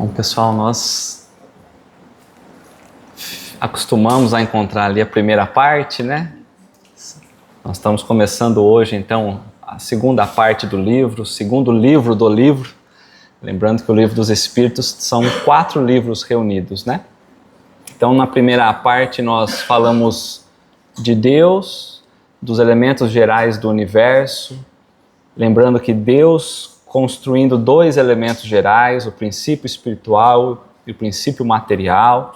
Bom, pessoal, nós acostumamos a encontrar ali a primeira parte, né? Nós estamos começando hoje, então, a segunda parte do livro, o segundo livro do livro. Lembrando que o Livro dos Espíritos são 4 livros reunidos, né? Então, na primeira parte, nós falamos de Deus, dos elementos gerais do universo. Lembrando que Deus construindo 2 elementos gerais, o princípio espiritual e o princípio material.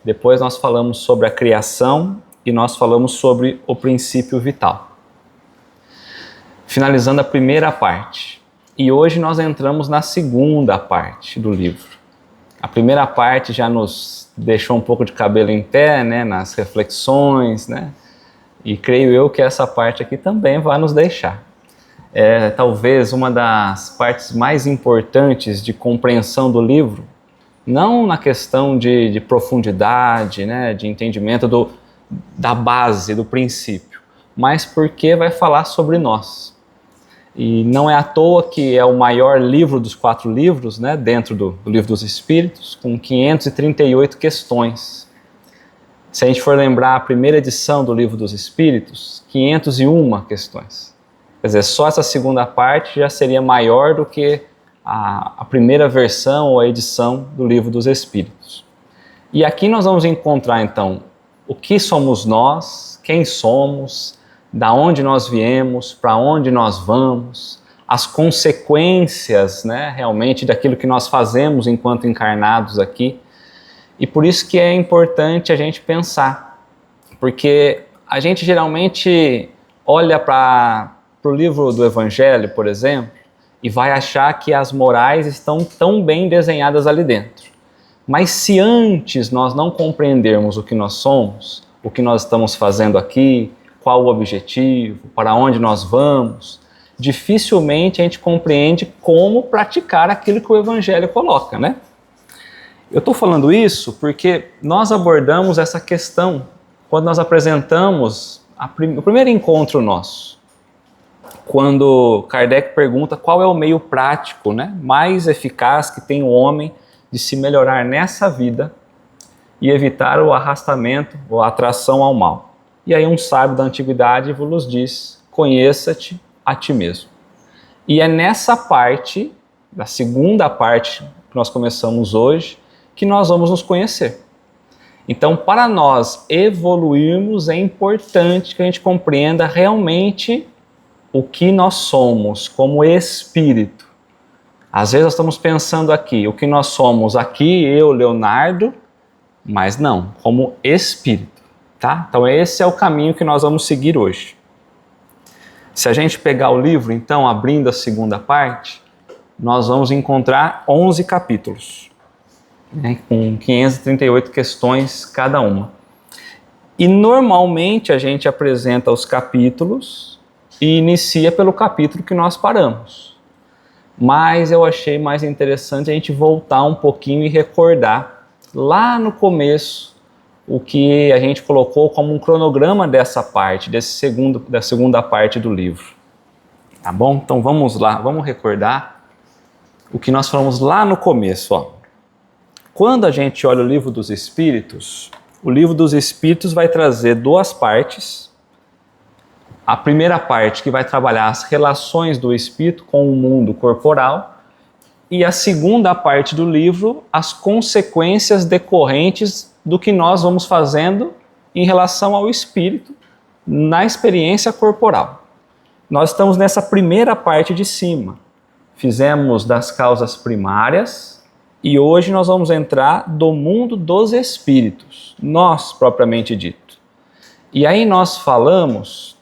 Depois nós falamos sobre a criação e nós falamos sobre o princípio vital. Finalizando a primeira parte. E hoje nós entramos na segunda parte do livro. A primeira parte já nos deixou um pouco de cabelo em pé, né, nas reflexões, né? E creio eu que essa parte aqui também vai nos deixar. É talvez uma das partes mais importantes de compreensão do livro, não na questão de profundidade, né, de entendimento da base, do princípio, mas porque vai falar sobre nós. E não é à toa que é o maior livro dos 4 livros, né, dentro do Livro dos Espíritos, com 538 questões. Se a gente for lembrar a primeira edição do Livro dos Espíritos, 501 questões. Quer dizer, só essa segunda parte já seria maior do que a primeira versão ou a edição do Livro dos Espíritos. E aqui nós vamos encontrar, então, o que somos nós, quem somos, da onde nós viemos, para onde nós vamos, as consequências, né, realmente daquilo que nós fazemos enquanto encarnados aqui. E por isso que é importante a gente pensar, porque a gente geralmente olha para o livro do Evangelho, por exemplo, e vai achar que as morais estão tão bem desenhadas ali dentro. Mas se antes nós não compreendermos o que nós somos, o que nós estamos fazendo aqui, qual o objetivo, para onde nós vamos, dificilmente a gente compreende como praticar aquilo que o Evangelho coloca, né? Eu estou falando isso porque nós abordamos essa questão quando nós apresentamos o primeiro encontro nosso. Quando Kardec pergunta qual é o meio prático, né, mais eficaz que tem o homem de se melhorar nessa vida e evitar o arrastamento ou a atração ao mal. E aí um sábio da antiguidade vos diz: conheça-te a ti mesmo. E é nessa parte, da segunda parte que nós começamos hoje, que nós vamos nos conhecer. Então, para nós evoluirmos, é importante que a gente compreenda realmente o que nós somos como espírito. Às vezes nós estamos pensando aqui, o que nós somos aqui, eu, Leonardo, mas não, como espírito, tá? Então esse é o caminho que nós vamos seguir hoje. Se a gente pegar o livro, então, abrindo a segunda parte, nós vamos encontrar 11 capítulos, né, com 538 questões cada uma. E normalmente a gente apresenta os capítulos e inicia pelo capítulo que nós paramos. Mas eu achei mais interessante a gente voltar um pouquinho e recordar lá no começo o que a gente colocou como um cronograma dessa parte, da segunda parte do livro. Tá bom? Então vamos lá, vamos recordar o que nós falamos lá no começo. Ó. Quando a gente olha o Livro dos Espíritos, o Livro dos Espíritos vai trazer 2 partes. A primeira parte que vai trabalhar as relações do espírito com o mundo corporal e a segunda parte do livro, as consequências decorrentes do que nós vamos fazendo em relação ao espírito na experiência corporal. Nós estamos nessa primeira parte de cima. Fizemos das causas primárias e hoje nós vamos entrar do mundo dos espíritos, nós propriamente dito. E aí nós falamos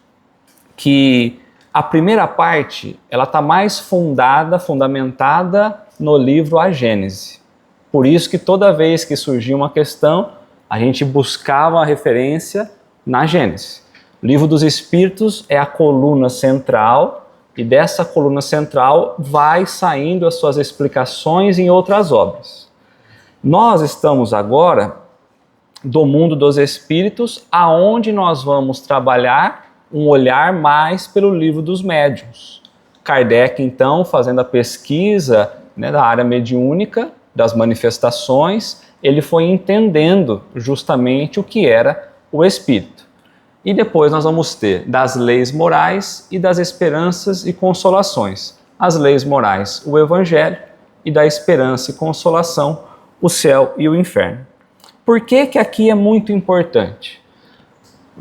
que a primeira parte ela está mais fundamentada no livro A Gênese. Por isso que toda vez que surgia uma questão, a gente buscava a referência na Gênese. O Livro dos Espíritos é a coluna central e dessa coluna central vai saindo as suas explicações em outras obras. Nós estamos agora do mundo dos espíritos, aonde nós vamos trabalhar um olhar mais pelo Livro dos Médiuns. Kardec, então, fazendo a pesquisa, né, da área mediúnica, das manifestações, ele foi entendendo justamente o que era o Espírito. E depois nós vamos ter das leis morais e das esperanças e consolações. As leis morais, o Evangelho, e da esperança e consolação, o céu e o inferno. Por que que aqui é muito importante?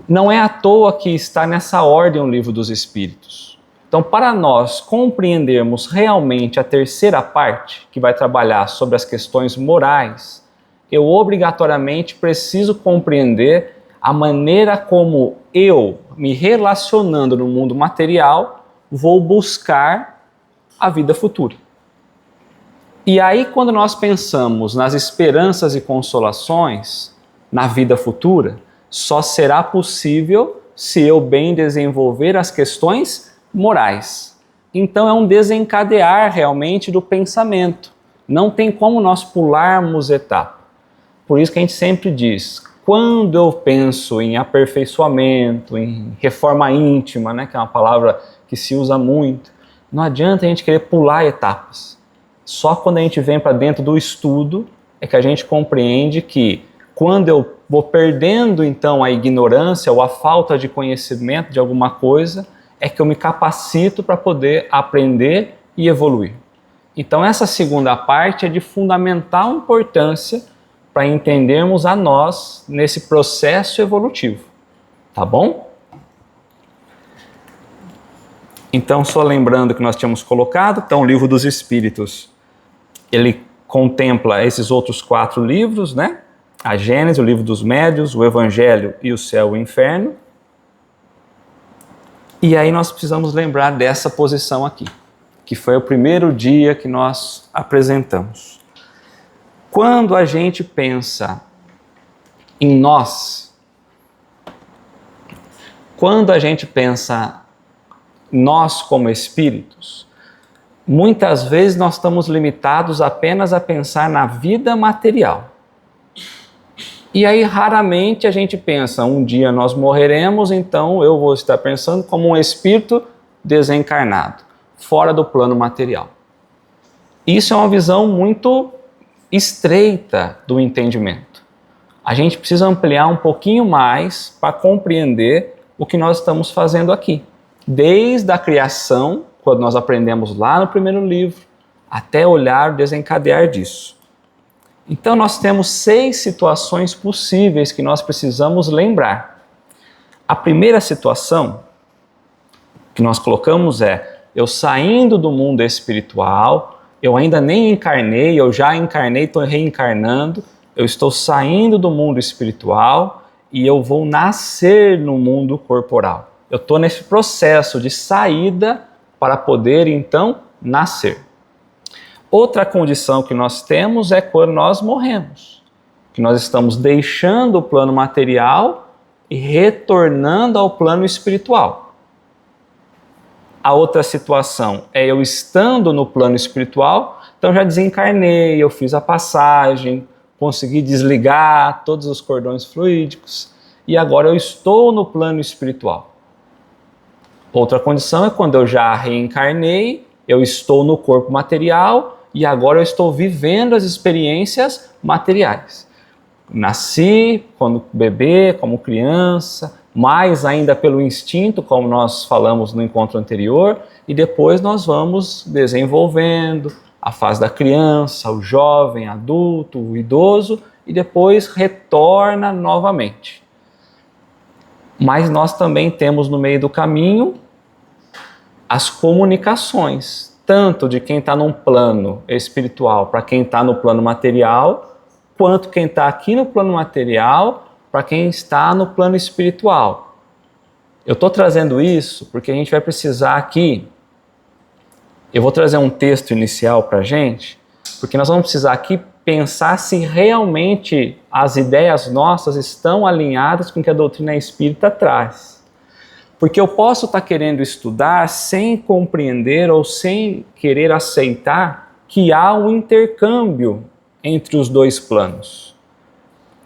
Não é à toa que está nessa ordem o Livro dos Espíritos. Então, para nós compreendermos realmente a terceira parte, que vai trabalhar sobre as questões morais, eu obrigatoriamente preciso compreender a maneira como eu, me relacionando no mundo material, vou buscar a vida futura. E aí, quando nós pensamos nas esperanças e consolações na vida futura, só será possível se eu bem desenvolver as questões morais. Então é um desencadear realmente do pensamento. Não tem como nós pularmos etapa. Por isso que a gente sempre diz, quando eu penso em aperfeiçoamento, em reforma íntima, né, que é uma palavra que se usa muito, não adianta a gente querer pular etapas. Só quando a gente vem para dentro do estudo é que a gente compreende que quando eu vou perdendo então a ignorância ou a falta de conhecimento de alguma coisa, é que eu me capacito para poder aprender e evoluir. Então essa segunda parte é de fundamental importância para entendermos a nós nesse processo evolutivo. Tá bom? Então, só lembrando que nós tínhamos colocado, então o Livro dos Espíritos, ele contempla esses outros 4 livros, né? A Gênese, o Livro dos Médiuns, o Evangelho e o Céu e o Inferno. E aí nós precisamos lembrar dessa posição aqui, que foi o primeiro dia que nós apresentamos. Quando a gente pensa em nós, quando a gente pensa nós como espíritos, muitas vezes nós estamos limitados apenas a pensar na vida material. E aí raramente a gente pensa, um dia nós morreremos, então eu vou estar pensando como um espírito desencarnado, fora do plano material. Isso é uma visão muito estreita do entendimento. A gente precisa ampliar um pouquinho mais para compreender o que nós estamos fazendo aqui. Desde a criação, quando nós aprendemos lá no primeiro livro, até olhar o desencadear disso. Então nós temos 6 situações possíveis que nós precisamos lembrar. A primeira situação que nós colocamos é eu saindo do mundo espiritual, eu ainda nem encarnei, eu já encarnei, estou reencarnando, eu estou saindo do mundo espiritual e eu vou nascer no mundo corporal. Eu estou nesse processo de saída para poder então nascer. Outra condição que nós temos é quando nós morremos, que nós estamos deixando o plano material e retornando ao plano espiritual. A outra situação é eu estando no plano espiritual, então já desencarnei, eu fiz a passagem, consegui desligar todos os cordões fluídicos e agora eu estou no plano espiritual. Outra condição é quando eu já reencarnei, eu estou no corpo material e agora eu estou vivendo as experiências materiais. Nasci quando bebê, como criança, mais ainda pelo instinto, como nós falamos no encontro anterior, e depois nós vamos desenvolvendo a fase da criança, o jovem, adulto, o idoso, e depois retorna novamente. Mas nós também temos no meio do caminho as comunicações, tanto de quem está num plano espiritual para quem está no plano material, quanto quem está aqui no plano material para quem está no plano espiritual. Eu estou trazendo isso porque a gente vai precisar aqui, eu vou trazer um texto inicial para a gente, porque nós vamos precisar aqui pensar se realmente as ideias nossas estão alinhadas com o que a doutrina espírita traz. Porque eu posso estar querendo estudar sem compreender ou sem querer aceitar que há um intercâmbio entre os dois planos.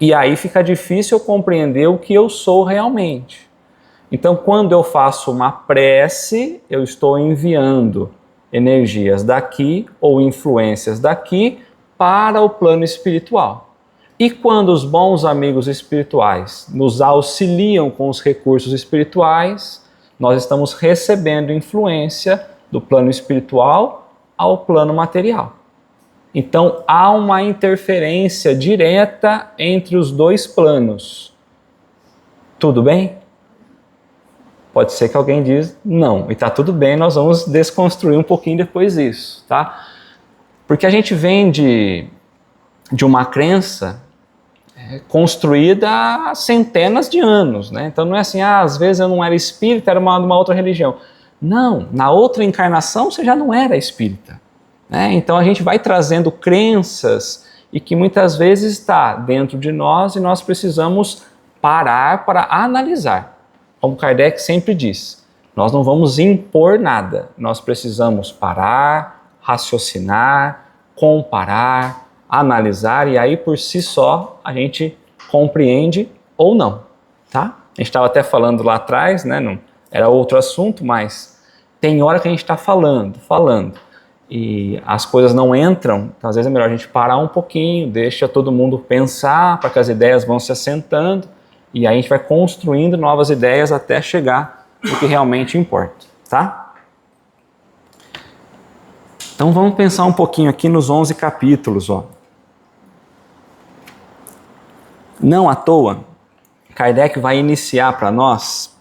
E aí fica difícil eu compreender o que eu sou realmente. Então, quando eu faço uma prece, eu estou enviando energias daqui ou influências daqui para o plano espiritual. E quando os bons amigos espirituais nos auxiliam com os recursos espirituais, nós estamos recebendo influência do plano espiritual ao plano material. Então há uma interferência direta entre os dois planos. Tudo bem? Pode ser que alguém diz não, e está tudo bem, nós vamos desconstruir um pouquinho depois disso, tá? Porque a gente vem de uma crença construída há centenas de anos, né? Então não é assim, às vezes eu não era espírita, era uma outra religião. Não, na outra encarnação você já não era espírita. Né? Então a gente vai trazendo crenças e que muitas vezes está dentro de nós e nós precisamos parar para analisar. Como Kardec sempre diz, nós não vamos impor nada, nós precisamos parar, raciocinar, comparar, analisar e aí por si só a gente compreende ou não, tá? A gente estava até falando lá atrás, né? Não, era outro assunto, mas tem hora que a gente está falando e as coisas não entram, então às vezes é melhor a gente parar um pouquinho, deixa todo mundo pensar para que as ideias vão se assentando e aí a gente vai construindo novas ideias até chegar no que realmente importa, tá? Então vamos pensar um pouquinho aqui nos 11 capítulos, ó. Não à toa, Kardec vai iniciar para nós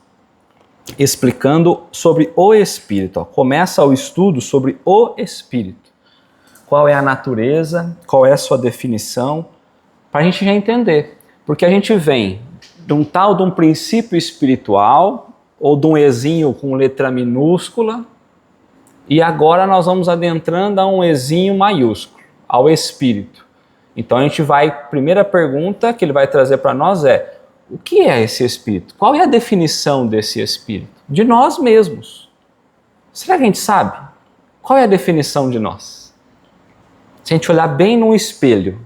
explicando sobre o Espírito. Ó. Começa o estudo sobre o Espírito. Qual é a natureza, qual é a sua definição, para a gente já entender. Porque a gente vem de um princípio espiritual, ou de um ezinho com letra minúscula, e agora nós vamos adentrando a um ezinho maiúsculo, ao Espírito. Então a gente vai, primeira pergunta que ele vai trazer para nós é, o que é esse Espírito? Qual é a definição desse Espírito? De nós mesmos. Será que a gente sabe? Qual é a definição de nós? Se a gente olhar bem num espelho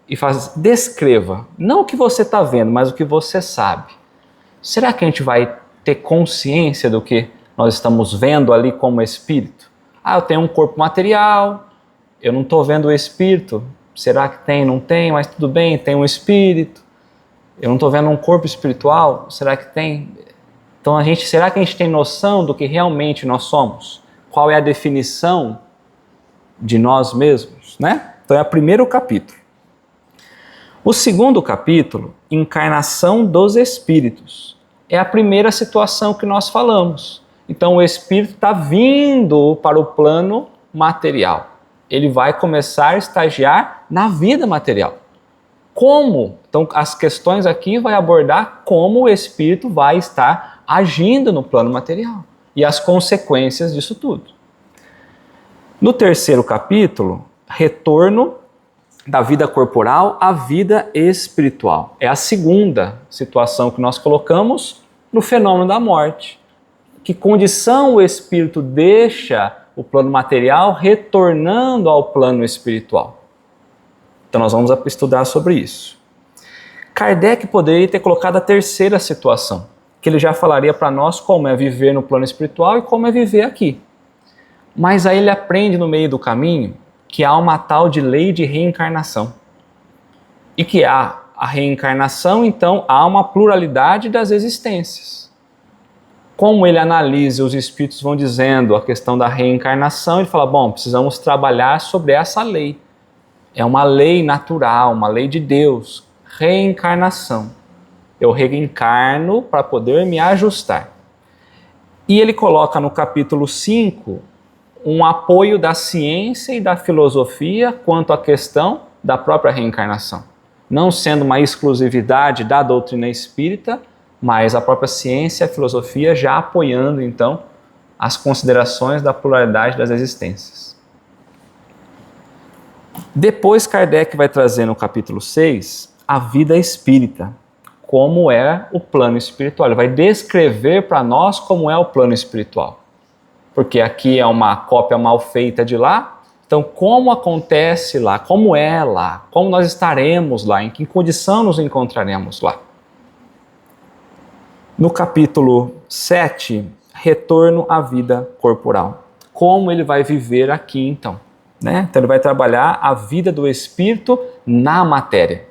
e descreva, não o que você está vendo, mas o que você sabe. Será que a gente vai ter consciência do que nós estamos vendo ali como Espírito? Eu tenho um corpo material, eu não estou vendo o Espírito. Será que tem? Não tem, mas tudo bem, tem um Espírito. Eu não estou vendo um corpo espiritual, será que tem? Então será que a gente tem noção do que realmente nós somos? Qual é a definição de nós mesmos, né? Então é o primeiro capítulo. O segundo capítulo, Encarnação dos Espíritos, é a primeira situação que nós falamos. Então o Espírito está vindo para o plano material. Ele vai começar a estagiar na vida material. Como? Então, as questões aqui vai abordar como o Espírito vai estar agindo no plano material e as consequências disso tudo. No terceiro capítulo, retorno da vida corporal à vida espiritual. É a segunda situação que nós colocamos no fenômeno da morte. Que condição o Espírito deixa o plano material retornando ao plano espiritual? Então nós vamos estudar sobre isso. Kardec poderia ter colocado a terceira situação, que ele já falaria para nós como é viver no plano espiritual e como é viver aqui. Mas aí ele aprende no meio do caminho que há uma tal de lei de reencarnação. E que há a reencarnação, então há uma pluralidade das existências. Como ele analisa, os espíritos vão dizendo a questão da reencarnação, ele fala, bom, precisamos trabalhar sobre essa lei. É uma lei natural, uma lei de Deus, reencarnação. Eu reencarno para poder me ajustar. E ele coloca no capítulo 5 um apoio da ciência e da filosofia quanto à questão da própria reencarnação. Não sendo uma exclusividade da doutrina espírita, mas a própria ciência e a filosofia já apoiando, então, as considerações da pluralidade das existências. Depois Kardec vai trazer no capítulo 6 a vida espírita, como é o plano espiritual. Ele vai descrever para nós como é o plano espiritual. Porque aqui é uma cópia mal feita de lá, então como acontece lá, como é lá, como nós estaremos lá, em que condição nos encontraremos lá. No capítulo 7, retorno à vida corporal. Como ele vai viver aqui então? né? Então ele vai trabalhar a vida do espírito na matéria.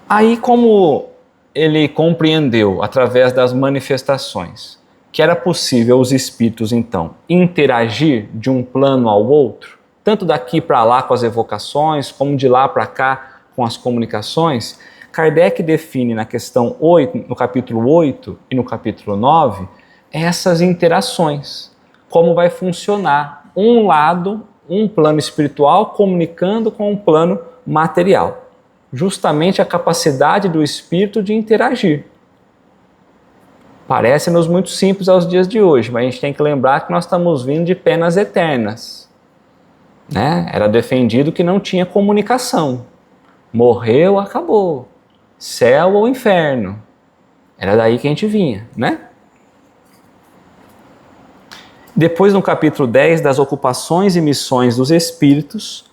Aí, como ele compreendeu através das manifestações que era possível os espíritos então interagir de um plano ao outro, tanto daqui para lá com as evocações, como de lá para cá com as comunicações, Kardec define na questão 8, no capítulo 8 e no capítulo 9, essas interações. Como vai funcionar um lado, um plano espiritual comunicando com um plano material. Justamente a capacidade do espírito de interagir. Parece-nos muito simples aos dias de hoje, mas a gente tem que lembrar que nós estamos vindo de penas eternas. Né? Era defendido que não tinha comunicação. Morreu, acabou. Céu ou inferno. Era daí que a gente vinha, né? Depois, no capítulo 10, das ocupações e missões dos espíritos,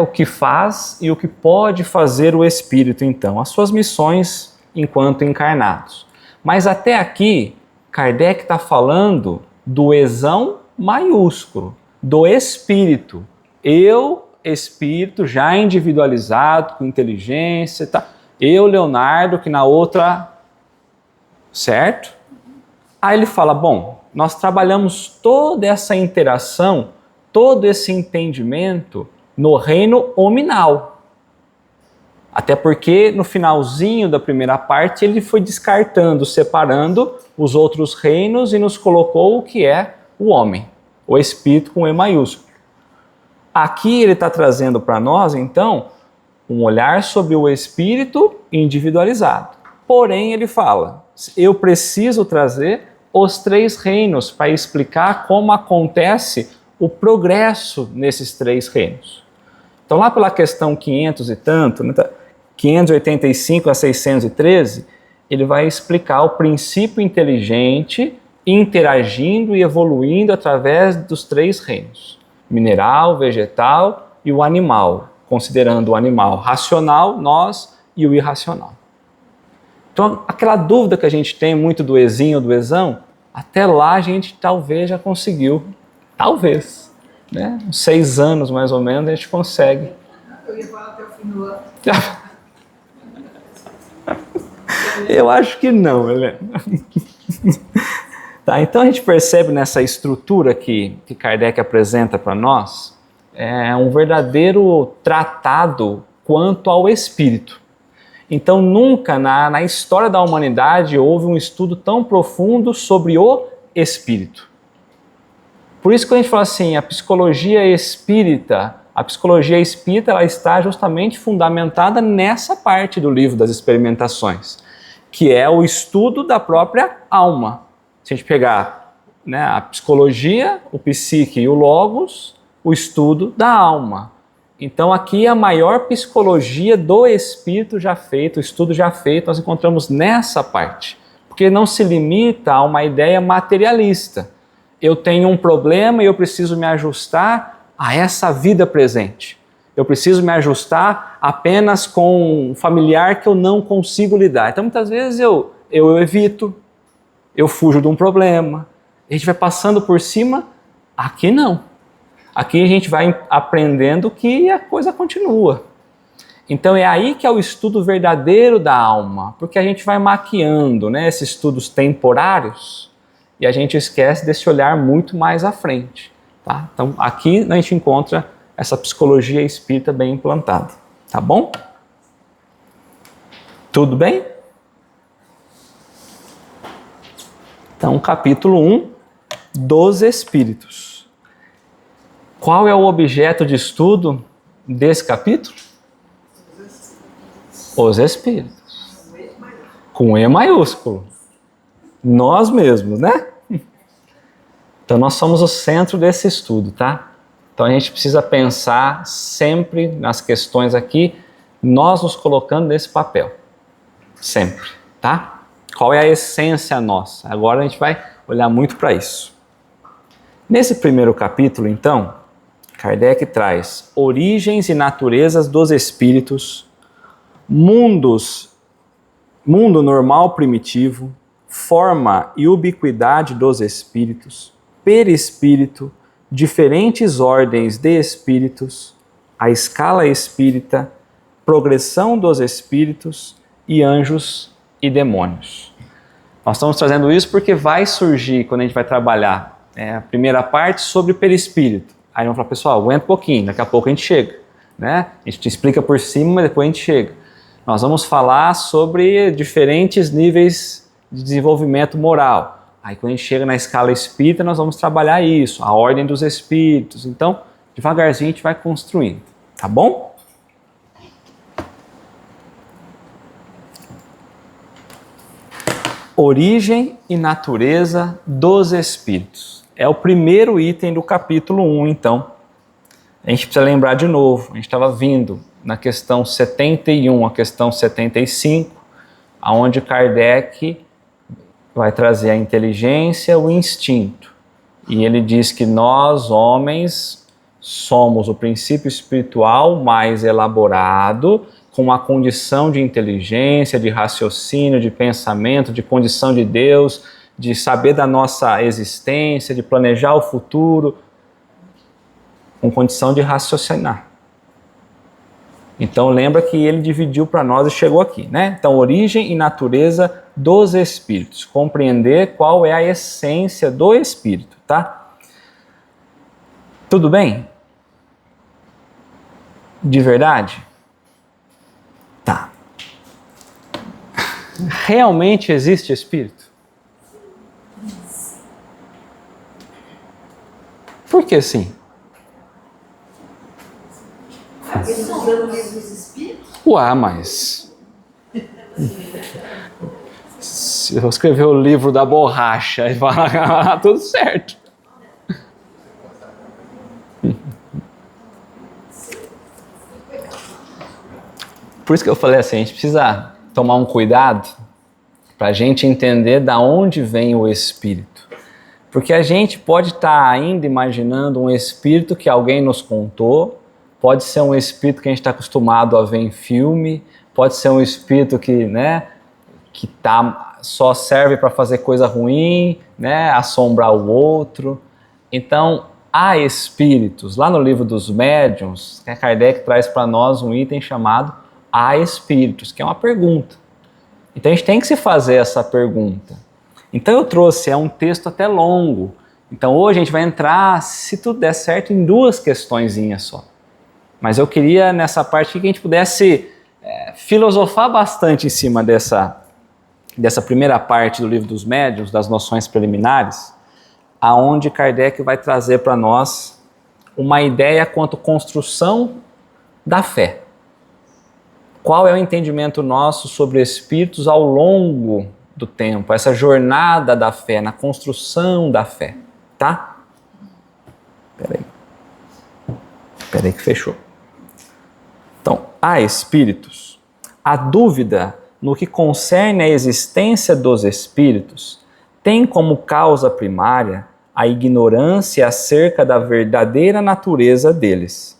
o que faz e o que pode fazer o espírito, então, as suas missões enquanto encarnados. Mas até aqui, Kardec está falando do esão maiúsculo, do espírito. Eu, espírito, já individualizado, com inteligência, tá? Eu, Leonardo, que na outra, certo? Aí ele fala, bom, nós trabalhamos toda essa interação, todo esse entendimento no reino hominal. Até porque no finalzinho da primeira parte ele foi descartando, separando os outros reinos e nos colocou o que é o homem, o espírito com E maiúsculo. Aqui ele está trazendo para nós, então, um olhar sobre o espírito individualizado. Porém, ele fala, eu preciso trazer os 3 reinos para explicar como acontece o progresso nesses 3 reinos. Então, lá pela questão 500 e tanto, 585 a 613, ele vai explicar o princípio inteligente interagindo e evoluindo através dos 3 reinos. Mineral, vegetal e o animal, considerando o animal racional, nós, e o irracional. Então, aquela dúvida que a gente tem muito do ezinho, do esão, até lá a gente talvez já conseguiu, talvez, né? Uns 6 anos mais ou menos a gente consegue. Eu ia falar até o fim do ano. Eu acho que não, Helena. Tá, então a gente percebe nessa estrutura que Kardec apresenta para nós, um verdadeiro tratado quanto ao espírito. Então nunca na história da humanidade houve um estudo tão profundo sobre o espírito. Por isso que a gente fala assim, a psicologia espírita ela está justamente fundamentada nessa parte do livro das experimentações, que é o estudo da própria alma. Se a gente pegar, né, a psicologia, o psique e o logos, o estudo da alma. Então aqui a maior psicologia do espírito já feita, o estudo já feito, nós encontramos nessa parte. Porque não se limita a uma ideia materialista. Eu tenho um problema e eu preciso me ajustar a essa vida presente. Eu preciso me ajustar apenas com um familiar que eu não consigo lidar. Então muitas vezes eu evito, eu fujo de um problema, a gente vai passando por cima, aqui não. Aqui a gente vai aprendendo que a coisa continua. Então é aí que é o estudo verdadeiro da alma, porque a gente vai maquiando, né, esses estudos temporários e a gente esquece desse olhar muito mais à frente. Tá? Então aqui a gente encontra essa psicologia espírita bem implantada. Tá bom? Tudo bem? Então, capítulo 1 dos Espíritos. Qual é o objeto de estudo desse capítulo? Os Espíritos. Com E maiúsculo. Nós mesmos, né? Então, nós somos o centro desse estudo, tá? Então, a gente precisa pensar sempre nas questões aqui, nós nos colocando nesse papel. Sempre, tá? Qual é a essência nossa? Agora a gente vai olhar muito para isso. Nesse primeiro capítulo, então, Kardec traz origens e naturezas dos espíritos, mundo normal primitivo, forma e ubiquidade dos espíritos, perispírito, diferentes ordens de espíritos, a escala espírita, progressão dos espíritos e anjos e demônios. Nós estamos trazendo isso porque vai surgir, quando a gente vai trabalhar a primeira parte sobre o perispírito. Aí vamos falar, pessoal, aguenta um pouquinho, daqui a pouco a gente chega. Né? A gente te explica por cima, mas depois a gente chega. Nós vamos falar sobre diferentes níveis de desenvolvimento moral. Aí quando a gente chega na escala espírita, nós vamos trabalhar isso, a ordem dos espíritos. Então, devagarzinho a gente vai construindo, tá bom? Origem e natureza dos espíritos. É o primeiro item do capítulo 1, então. A gente precisa lembrar de novo, a gente estava vindo na questão 71, a questão 75, onde Kardec vai trazer a inteligência, o instinto. E ele diz que nós, homens, somos o princípio espiritual mais elaborado, com uma condição de inteligência, de raciocínio, de pensamento, de condição de Deus, de saber da nossa existência, de planejar o futuro, com condição de raciocinar. Então lembra que ele dividiu para nós e chegou aqui, né? Então, origem e natureza dos espíritos. Compreender qual é a essência do espírito, tá? Tudo bem? De verdade? Tá. Realmente existe espírito? Por que sim? Estudando o livro dos espíritos? Ué, mas... se eu escrever o livro da borracha e falar, tudo certo. Por isso que eu falei assim, a gente precisa tomar um cuidado para a gente entender da onde vem o espírito. Porque a gente pode estar ainda imaginando um espírito que alguém nos contou, pode ser um espírito que a gente está acostumado a ver em filme, pode ser um espírito que, né, que só serve para fazer coisa ruim, né, assombrar o outro. Então, há espíritos. Lá no livro dos médiuns, Kardec traz para nós um item chamado há espíritos, que é uma pergunta. Então a gente tem que se fazer essa pergunta. Então eu trouxe, é um texto até longo. Então hoje a gente vai entrar, se tudo der certo, em 2 questõezinhas só. Mas eu queria nessa parte que a gente pudesse filosofar bastante em cima dessa primeira parte do livro dos médiuns, das noções preliminares, aonde Kardec vai trazer para nós uma ideia quanto à construção da fé. Qual é o entendimento nosso sobre espíritos ao longo do tempo, essa jornada da fé, na construção da fé, tá? Peraí que fechou. Então, há espíritos. A dúvida no que concerne à existência dos espíritos tem como causa primária a ignorância acerca da verdadeira natureza deles.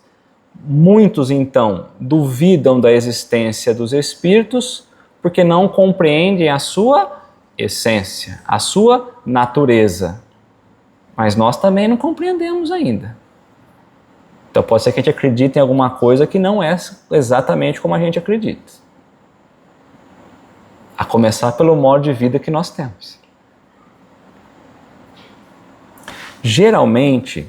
Muitos, então, duvidam da existência dos espíritos porque não compreendem a sua essência, a sua natureza. Mas nós também não compreendemos ainda. Então pode ser que a gente acredite em alguma coisa que não é exatamente como a gente acredita. A começar pelo modo de vida que nós temos. Geralmente,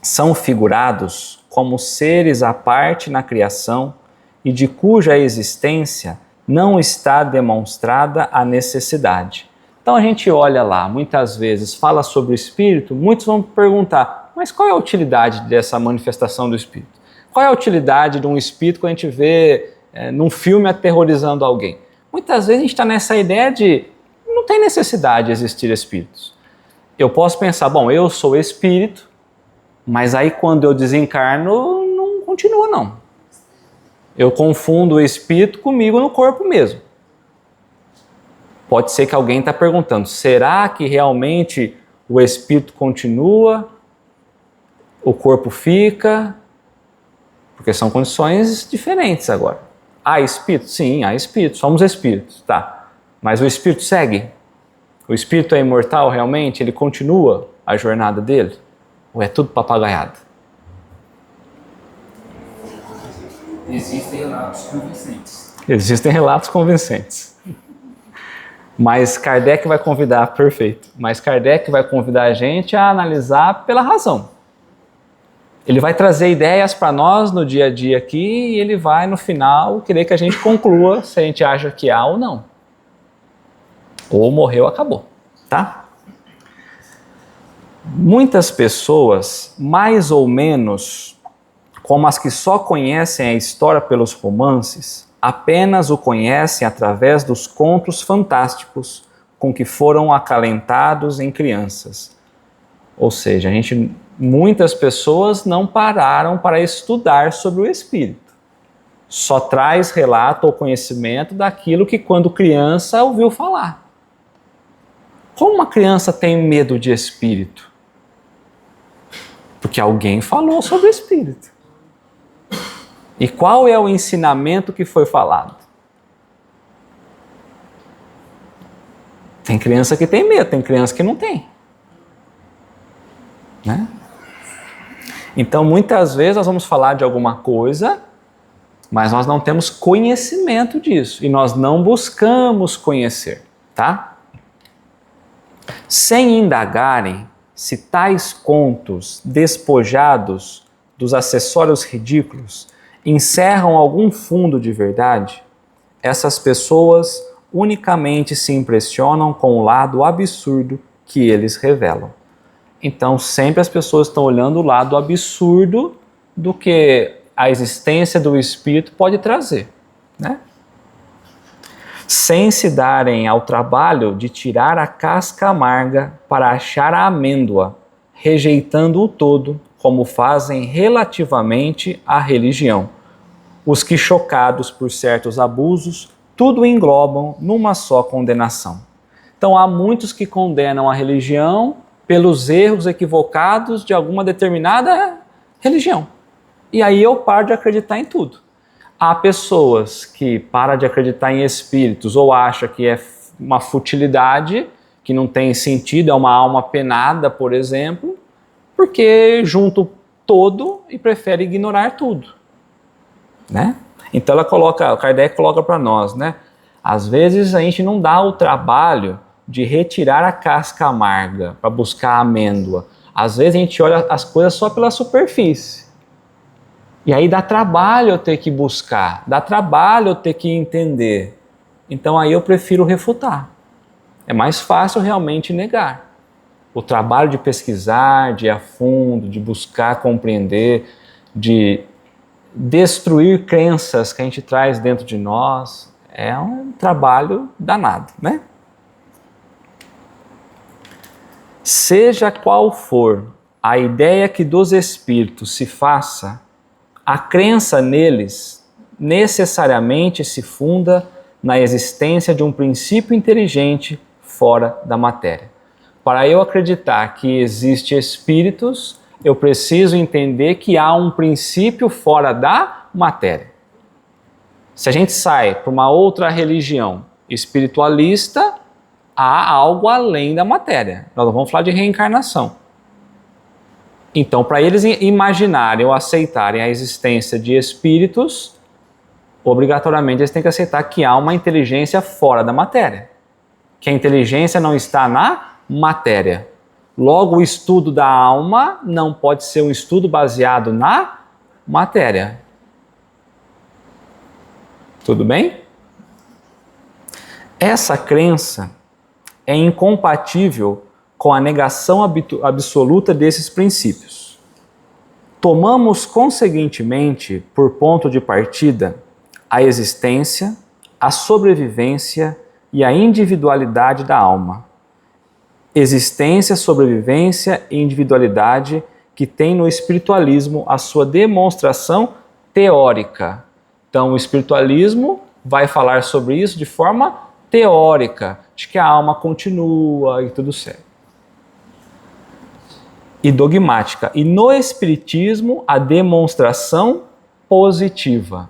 são figurados como seres à parte na criação e de cuja existência não está demonstrada a necessidade. Então a gente olha lá, muitas vezes fala sobre o espírito, muitos vão perguntar, mas qual é a utilidade dessa manifestação do espírito? Qual é a utilidade de um espírito que a gente vê num filme aterrorizando alguém? Muitas vezes a gente está nessa ideia de não tem necessidade de existir espíritos. Eu posso pensar, bom, eu sou espírito, mas aí quando eu desencarno, não continua não. Eu confundo o espírito comigo no corpo mesmo. Pode ser que alguém está perguntando, será que realmente o espírito continua, o corpo fica? Porque são condições diferentes agora. Há espírito? Sim, há espírito, somos espíritos, tá. Mas o espírito segue? O espírito é imortal realmente? Ele continua a jornada dele? Ou é tudo papagaiado? Existem relatos convincentes. Existem relatos convincentes. Mas Kardec vai convidar, perfeito, mas Kardec vai convidar a gente a analisar pela razão. Ele vai trazer ideias para nós no dia a dia aqui e ele vai, no final, querer que a gente conclua se a gente acha que há ou não. Ou morreu, acabou, tá? Muitas pessoas, mais ou menos, como as que só conhecem a história pelos romances, apenas o conhecem através dos contos fantásticos com que foram acalentados em crianças. Ou seja, muitas pessoas não pararam para estudar sobre o espírito. Só traz relato ou conhecimento daquilo que quando criança ouviu falar. Como uma criança tem medo de espírito? Porque alguém falou sobre o espírito. E qual é o ensinamento que foi falado? Tem criança que tem medo, tem criança que não tem. Né? Então, muitas vezes nós vamos falar de alguma coisa, mas nós não temos conhecimento disso. E nós não buscamos conhecer, tá? Sem indagarem se tais contos despojados dos acessórios ridículos encerram algum fundo de verdade, essas pessoas unicamente se impressionam com o lado absurdo que eles revelam. Então, sempre as pessoas estão olhando o lado absurdo do que a existência do espírito pode trazer, né? Sem se darem ao trabalho de tirar a casca amarga para achar a amêndoa, rejeitando o todo, como fazem relativamente à religião. Os que, chocados por certos abusos, tudo englobam numa só condenação. Então, há muitos que condenam a religião pelos erros equivocados de alguma determinada religião. E aí eu paro de acreditar em tudo. Há pessoas que param de acreditar em espíritos ou acham que é uma futilidade, que não tem sentido, é uma alma penada, por exemplo, porque junta o todo e prefere ignorar tudo. Né? Então o Kardec coloca para nós, né? Às vezes a gente não dá o trabalho de retirar a casca amarga para buscar a amêndoa. Às vezes a gente olha as coisas só pela superfície. E aí dá trabalho eu ter que buscar, dá trabalho eu ter que entender. Então aí eu prefiro refutar. É mais fácil realmente negar. O trabalho de pesquisar, de ir a fundo, de buscar compreender, de destruir crenças que a gente traz dentro de nós, é um trabalho danado, né? Seja qual for a ideia que dos espíritos se faça, a crença neles necessariamente se funda na existência de um princípio inteligente fora da matéria. Para eu acreditar que existem espíritos, eu preciso entender que há um princípio fora da matéria. Se a gente sai para uma outra religião espiritualista, há algo além da matéria. Nós não vamos falar de reencarnação. Então, para eles imaginarem ou aceitarem a existência de espíritos, obrigatoriamente eles têm que aceitar que há uma inteligência fora da matéria. Que a inteligência não está na matéria. Logo, o estudo da alma não pode ser um estudo baseado na matéria. Tudo bem? Essa crença é incompatível com a negação absoluta desses princípios. Tomamos, conseguintemente, por ponto de partida, a existência, a sobrevivência e a individualidade da alma. Existência, sobrevivência e individualidade que tem no espiritualismo a sua demonstração teórica. Então, o espiritualismo vai falar sobre isso de forma teórica, de que a alma continua e tudo certo. E dogmática. E no espiritismo, a demonstração positiva.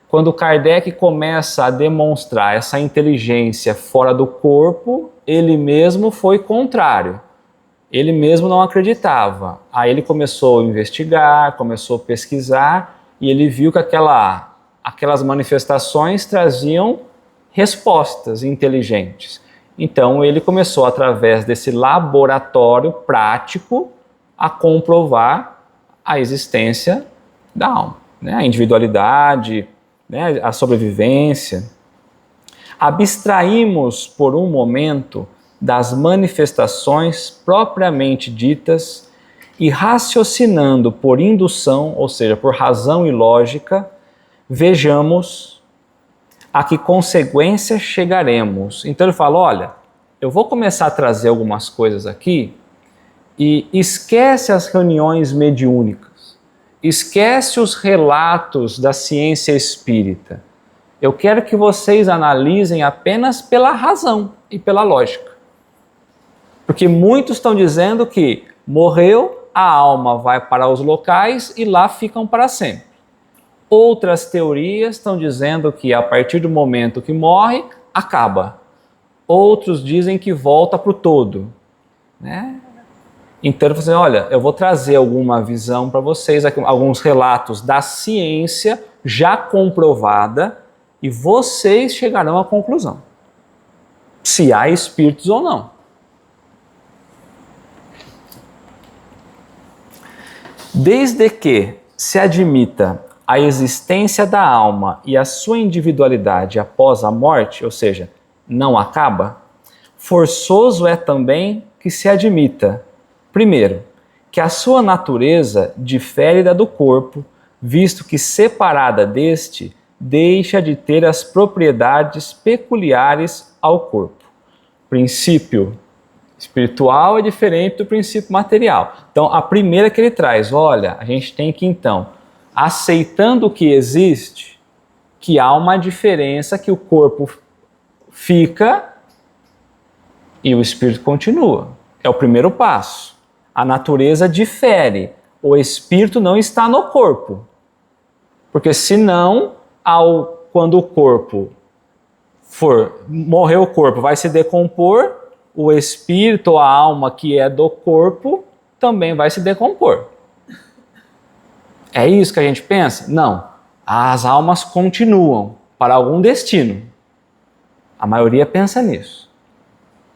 Quando Kardec começa a demonstrar essa inteligência fora do corpo, ele mesmo foi contrário. ele mesmo não acreditava. Aí ele começou a investigar, começou a pesquisar, e ele viu que aquelas manifestações traziam respostas inteligentes. Então ele começou, através desse laboratório prático, a comprovar a existência da alma, né? A individualidade, né? A sobrevivência. Abstraímos por um momento das manifestações propriamente ditas e, raciocinando por indução, ou seja, por razão e lógica, vejamos a que consequência chegaremos. Então ele fala, olha, eu vou começar a trazer algumas coisas aqui e esquece as reuniões mediúnicas, esquece os relatos da ciência espírita. Eu quero que vocês analisem apenas pela razão e pela lógica. Porque muitos estão dizendo que morreu, a alma vai para os locais e lá ficam para sempre. Outras teorias estão dizendo que a partir do momento que morre, acaba. Outros dizem que volta para o todo, né? Então, você, olha, eu vou trazer alguma visão para vocês, aqui, alguns relatos da ciência já comprovada, e vocês chegarão à conclusão se há espíritos ou não. Desde que se admita a existência da alma e a sua individualidade após a morte, ou seja, não acaba, forçoso é também que se admita, primeiro, que a sua natureza difere da do corpo, visto que separada deste, deixa de ter as propriedades peculiares ao corpo. Princípio espiritual é diferente do princípio material. Então, a primeira que ele traz, olha, a gente tem que então, aceitando que existe, que há uma diferença, que o corpo fica e o espírito continua. É o primeiro passo. A natureza difere. O espírito não está no corpo. Porque senão, quando o corpo morrer o corpo, vai se decompor, o espírito ou a alma que é do corpo também vai se decompor. É isso que a gente pensa? Não. As almas continuam para algum destino. A maioria pensa nisso.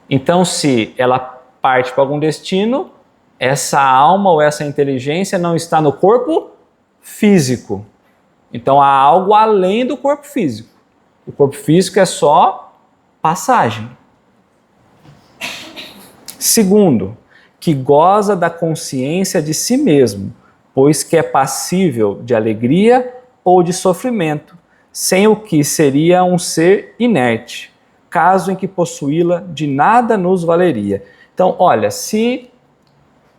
Então, se ela parte para algum destino, essa alma ou essa inteligência não está no corpo físico. Então, há algo além do corpo físico. O corpo físico é só passagem. Segundo, que goza da consciência de si mesmo, pois que é passível de alegria ou de sofrimento, sem o que seria um ser inerte, caso em que possuí-la de nada nos valeria. Então, olha, se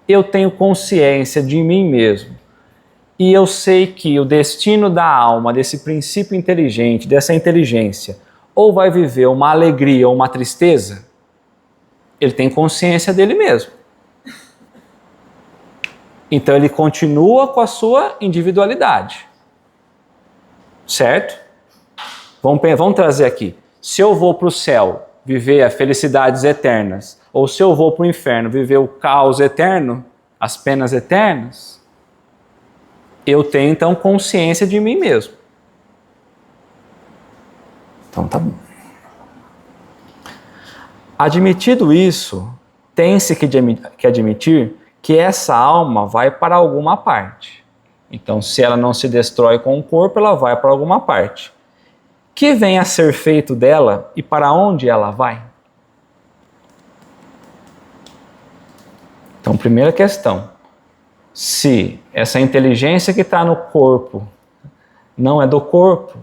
eu tenho consciência de mim mesmo, e eu sei que o destino da alma, desse princípio inteligente, dessa inteligência, ou vai viver uma alegria ou uma tristeza, ele tem consciência dele mesmo. Então ele continua com a sua individualidade. Certo? Vamos trazer aqui. Se eu vou para o céu viver as felicidades eternas, ou se eu vou para o inferno viver o caos eterno, as penas eternas, eu tenho então consciência de mim mesmo. Então tá bom. Admitido isso, tem-se que admitir que essa alma vai para alguma parte. Então, se ela não se destrói com o corpo, ela vai para alguma parte. Que vem a ser feito dela e para onde ela vai? Então, primeira questão. Se essa inteligência que está no corpo não é do corpo,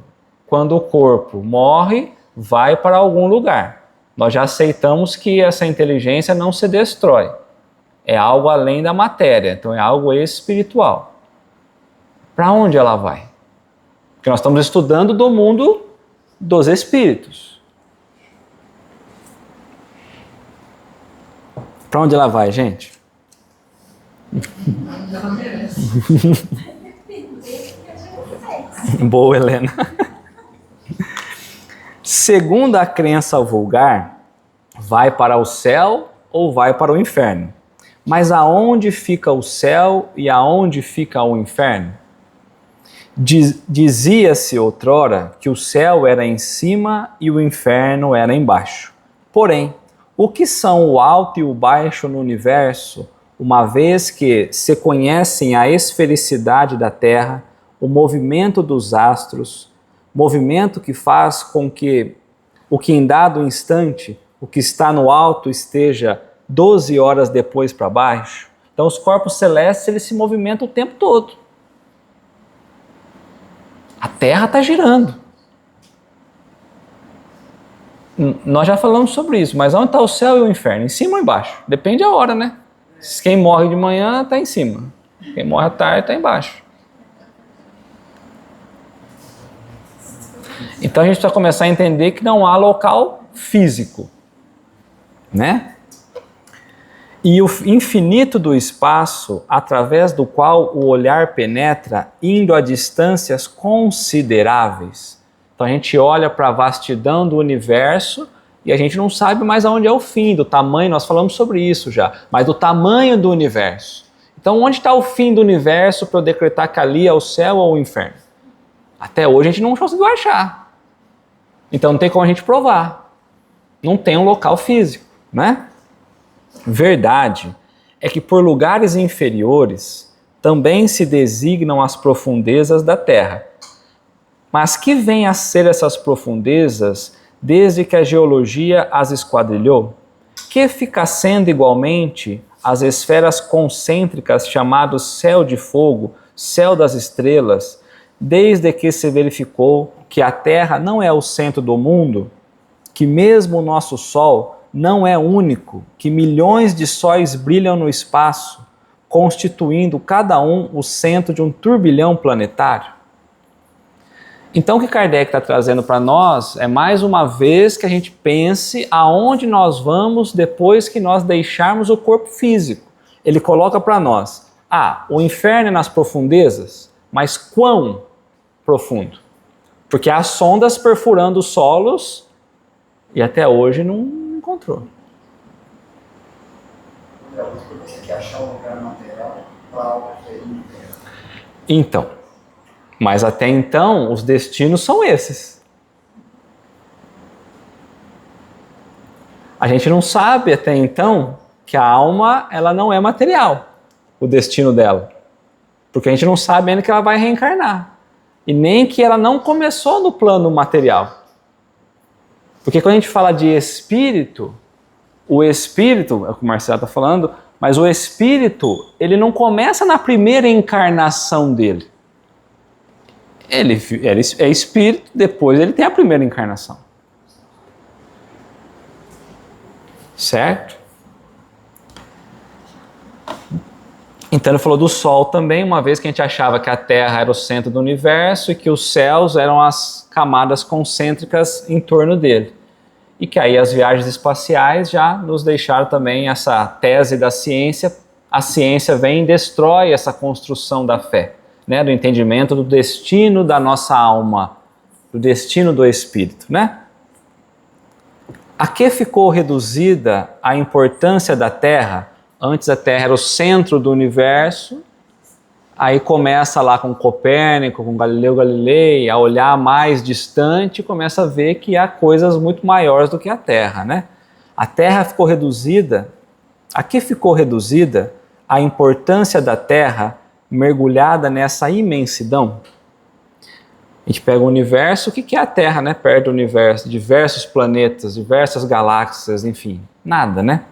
quando o corpo morre, vai para algum lugar. Nós já aceitamos que essa inteligência não se destrói. É algo além da matéria, então é algo espiritual. Para onde ela vai? Porque nós estamos estudando do mundo dos espíritos. Para onde ela vai, gente? Boa, Helena. Segundo a crença vulgar, vai para o céu ou vai para o inferno. Mas aonde fica o céu e aonde fica o inferno? Dizia-se outrora que o céu era em cima e o inferno era embaixo. Porém, o que são o alto e o baixo no universo, uma vez que se conhecem a esfericidade da Terra, o movimento dos astros, movimento que faz com que o que em dado instante, o que está no alto esteja 12 horas depois para baixo? Então os corpos celestes eles se movimentam o tempo todo. A Terra está girando. Nós já falamos sobre isso, mas onde está o céu e o inferno? Em cima ou embaixo? Depende da hora, né? Quem morre de manhã está em cima. Quem morre à tarde está embaixo. Então a gente precisa começar a entender que não há local físico, né? E o infinito do espaço, através do qual o olhar penetra, indo a distâncias consideráveis. Então a gente olha para a vastidão do universo e a gente não sabe mais aonde é o fim, do tamanho, nós falamos sobre isso já, mas do tamanho do universo. Então onde está o fim do universo para eu decretar que ali é o céu ou o inferno? Até hoje a gente não conseguiu achar. Então não tem como a gente provar. Não tem um local físico, né? Verdade é que por lugares inferiores também se designam as profundezas da Terra. Mas que vêm a ser essas profundezas desde que a geologia as esquadrilhou? Que fica sendo igualmente as esferas concêntricas chamadas céu de fogo, céu das estrelas, desde que se verificou que a Terra não é o centro do mundo, que mesmo o nosso Sol não é único, que milhões de sóis brilham no espaço, constituindo cada um o centro de um turbilhão planetário? Então o que Kardec está trazendo para nós é mais uma vez que a gente pense aonde nós vamos depois que nós deixarmos o corpo físico. Ele coloca para nós, o inferno é nas profundezas, mas quão profundo? Porque há sondas perfurando os solos e até hoje não encontrou. Você quer achar um lugar material para algo diferente? Então, mas até então os destinos são esses. A gente não sabe até então que a alma ela não é material, o destino dela. Porque a gente não sabe ainda que ela vai reencarnar. E nem que ela não começou no plano material. Porque quando a gente fala de espírito, o espírito, é o que o Marcelo está falando, mas o espírito, ele não começa na primeira encarnação dele. Ele é espírito, depois ele tem a primeira encarnação. Certo? Então ele falou do Sol também, uma vez que a gente achava que a Terra era o centro do universo e que os céus eram as camadas concêntricas em torno dele. E que aí as viagens espaciais já nos deixaram também essa tese da ciência. A ciência vem e destrói essa construção da fé, né? Do entendimento do destino da nossa alma, do destino do espírito, né? A que ficou reduzida a importância da Terra? Antes a Terra era o centro do universo, aí começa lá com Copérnico, com Galileu Galilei, a olhar mais distante e começa a ver que há coisas muito maiores do que a Terra, né? A Terra ficou reduzida, a que ficou reduzida a importância da Terra mergulhada nessa imensidão? A gente pega o universo, o que é a Terra, né? Perto do universo, diversos planetas, diversas galáxias, enfim, nada, né?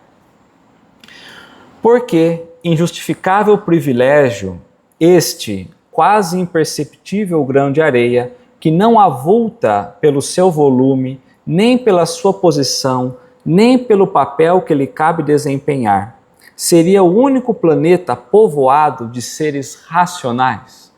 Porque injustificável privilégio, este quase imperceptível grão de areia, que não avulta pelo seu volume, nem pela sua posição, nem pelo papel que lhe cabe desempenhar, seria o único planeta povoado de seres racionais?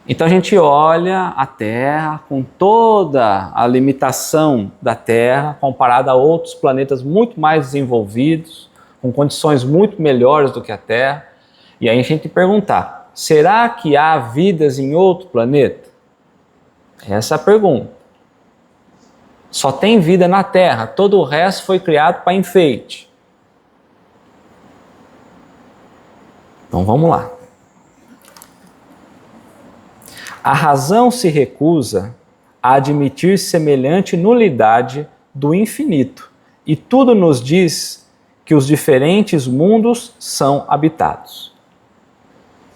Então a gente olha a Terra com toda a limitação da Terra, comparada a outros planetas muito mais desenvolvidos, com condições muito melhores do que a Terra, e aí a gente tem que perguntar, será que há vidas em outro planeta? Essa é a pergunta. Só tem vida na Terra, todo o resto foi criado para enfeite. Então vamos lá. A razão se recusa a admitir semelhante nulidade do infinito, e tudo nos diz que os diferentes mundos são habitados.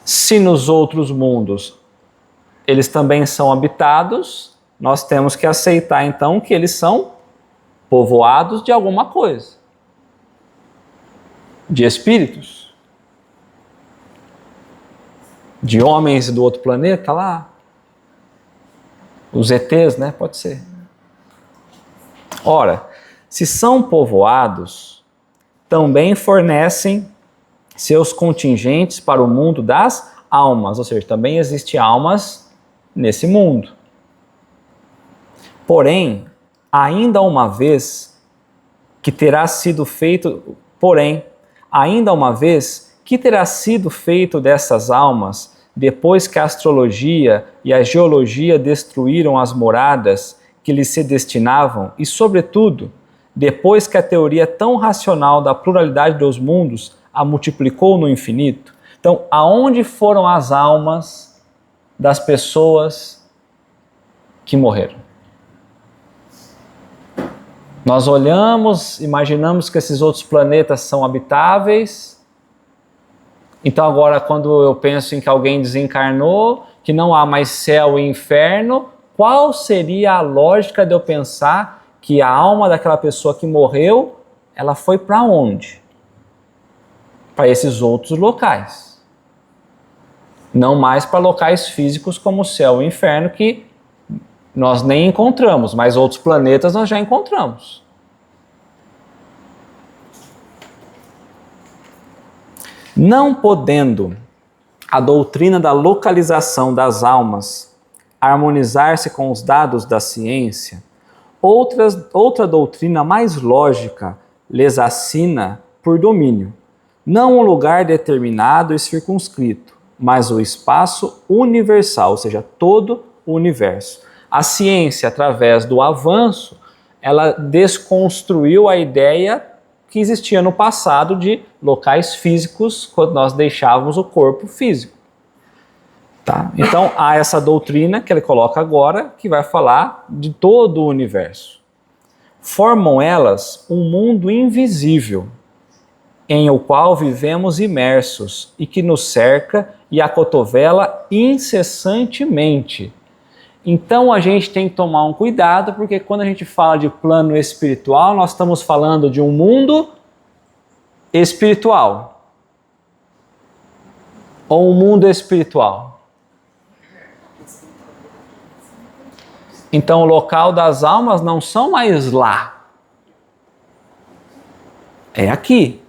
Se nos outros mundos eles também são habitados, nós temos que aceitar então que eles são povoados de alguma coisa, de espíritos, de homens do outro planeta lá, os ETs, né? Pode ser. Ora, se são povoados, também fornecem seus contingentes para o mundo das almas, ou seja, também existem almas nesse mundo. Porém, ainda uma vez que terá sido feito dessas almas, depois que a astrologia e a geologia destruíram as moradas que lhes se destinavam, e, sobretudo, depois que a teoria tão racional da pluralidade dos mundos a multiplicou no infinito. Então, aonde foram as almas das pessoas que morreram? Nós olhamos, imaginamos que esses outros planetas são habitáveis. Então agora, quando eu penso em que alguém desencarnou, que não há mais céu e inferno, qual seria a lógica de eu pensar que a alma daquela pessoa que morreu, ela foi para onde? Para esses outros locais. Não mais para locais físicos como o céu e o inferno, que nós nem encontramos, mas outros planetas nós já encontramos. Não podendo a doutrina da localização das almas harmonizar-se com os dados da ciência, outra doutrina mais lógica lhes assina por domínio, não um lugar determinado e circunscrito, mas o espaço universal, ou seja, todo o universo. A ciência, através do avanço, ela desconstruiu a ideia que existia no passado de locais físicos quando nós deixávamos o corpo físico. Tá? Então há essa doutrina que ele coloca agora que vai falar de todo o universo. Formam elas um mundo invisível em o qual vivemos imersos e que nos cerca e acotovela incessantemente. Então a gente tem que tomar um cuidado, porque quando a gente fala de plano espiritual, nós estamos falando de um mundo espiritual ou um mundo espiritual. Então o local das almas não são mais lá, é aqui,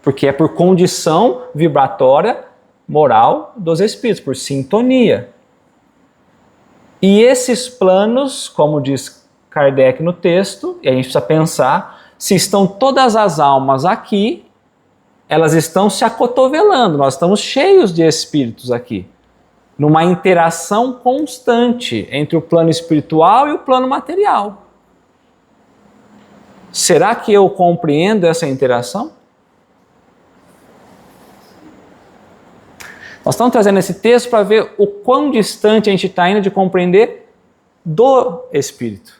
porque é por condição vibratória, moral dos espíritos, por sintonia. E esses planos, como diz Kardec no texto, e a gente precisa pensar, se estão todas as almas aqui, elas estão se acotovelando, nós estamos cheios de espíritos aqui, numa interação constante entre o plano espiritual e o plano material. Será que eu compreendo essa interação? Nós estamos trazendo esse texto para ver o quão distante a gente está indo de compreender do Espírito.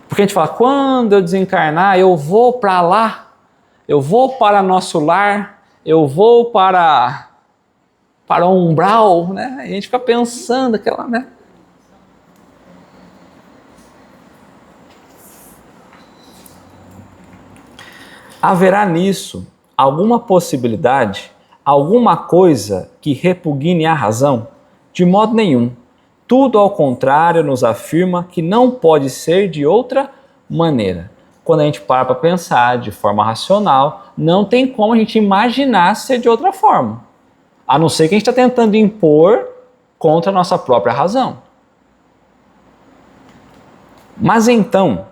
Porque a gente fala, quando eu desencarnar, eu vou para lá, eu vou para nosso lar, eu vou para o umbral, né? E a gente fica pensando aquela, né? Haverá nisso alguma possibilidade, alguma coisa que repugne a razão? De modo nenhum. Tudo ao contrário nos afirma que não pode ser de outra maneira. Quando a gente para pensar de forma racional, não tem como a gente imaginar ser de outra forma. A não ser que a gente está tentando impor contra a nossa própria razão. Mas então,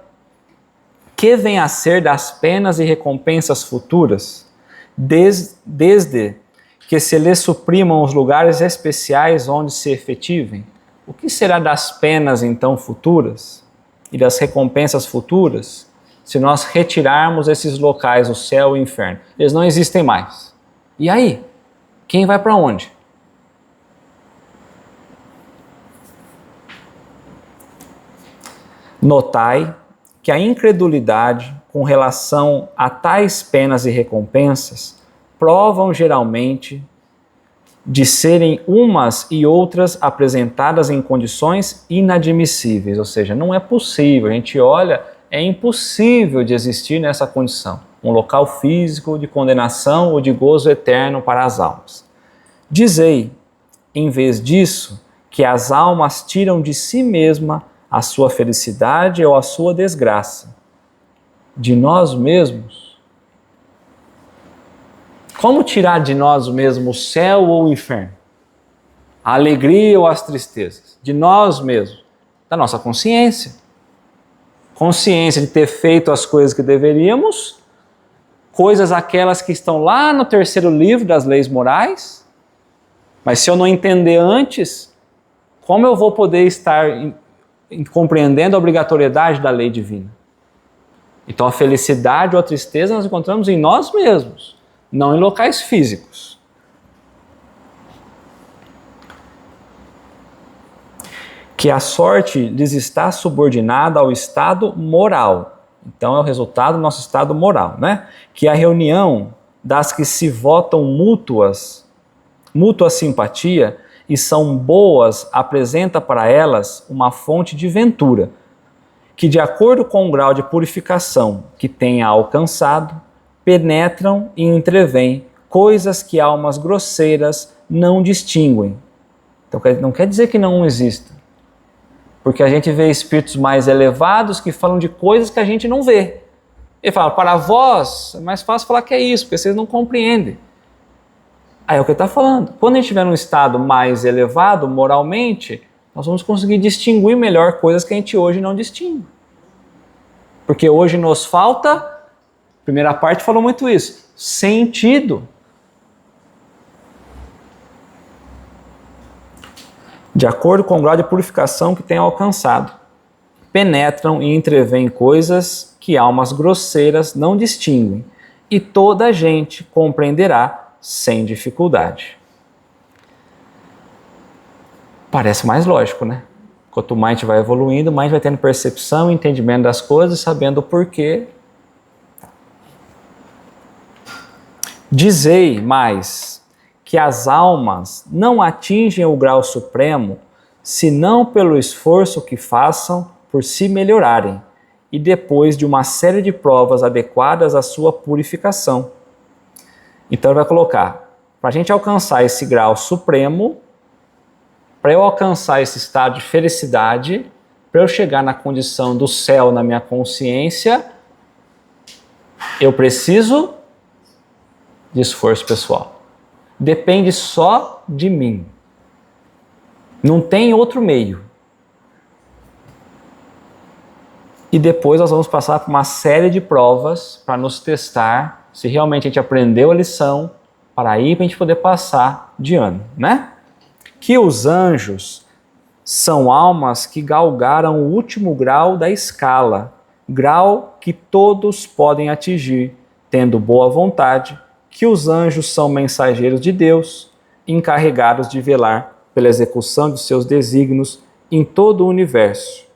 que vem a ser das penas e recompensas futuras, desde que se lhes suprimam os lugares especiais onde se efetivem? O que será das penas então futuras e das recompensas futuras, se nós retirarmos esses locais, o céu e o inferno? Eles não existem mais. E aí? Quem vai para onde? Notai que a incredulidade com relação a tais penas e recompensas provam geralmente de serem umas e outras apresentadas em condições inadmissíveis, ou seja, não é possível, a gente olha, é impossível de existir nessa condição, um local físico de condenação ou de gozo eterno para as almas. Dizei, em vez disso, que as almas tiram de si mesma a sua felicidade ou a sua desgraça, de nós mesmos. Como tirar de nós mesmos o céu ou o inferno? A alegria ou as tristezas? De nós mesmos, da nossa consciência. Consciência de ter feito as coisas que deveríamos, coisas aquelas que estão lá no terceiro livro das leis morais, mas se eu não entender antes, como eu vou poder estar compreendendo a obrigatoriedade da lei divina? Então a felicidade ou a tristeza nós encontramos em nós mesmos, não em locais físicos. Que a sorte lhes está subordinada ao estado moral. Então é o resultado do nosso estado moral, né? Que a reunião das que se votam mútua simpatia e são boas apresenta para elas uma fonte de ventura, que de acordo com o grau de purificação que tenha alcançado, penetram e entrevêm coisas que almas grosseiras não distinguem. Então não quer dizer que não existam, porque a gente vê espíritos mais elevados que falam de coisas que a gente não vê. Ele fala, para vós é mais fácil falar que é isso, porque vocês não compreendem. Aí é o que ele está falando. Quando a gente estiver num estado mais elevado moralmente, nós vamos conseguir distinguir melhor coisas que a gente hoje não distingue. Porque hoje nos falta, a primeira parte falou muito isso, sentido. De acordo com o grau de purificação que tem alcançado, penetram e entrevêm coisas que almas grosseiras não distinguem, e toda a gente compreenderá sem dificuldade. Parece mais lógico, né? Quanto mais a gente vai evoluindo, mais vai tendo percepção e entendimento das coisas, sabendo o porquê. Dizei mais que as almas não atingem o grau supremo senão pelo esforço que façam por se melhorarem e depois de uma série de provas adequadas à sua purificação. Então ele vai colocar, para a gente alcançar esse grau supremo, para eu alcançar esse estado de felicidade, para eu chegar na condição do céu na minha consciência, eu preciso de esforço pessoal. Depende só de mim. Não tem outro meio. E depois nós vamos passar por uma série de provas para nos testar se realmente a gente aprendeu a lição, para aí para a gente poder passar de ano, né? Que os anjos são almas que galgaram o último grau da escala, grau que todos podem atingir, tendo boa vontade, que os anjos são mensageiros de Deus, encarregados de velar pela execução de seus desígnios em todo o universo.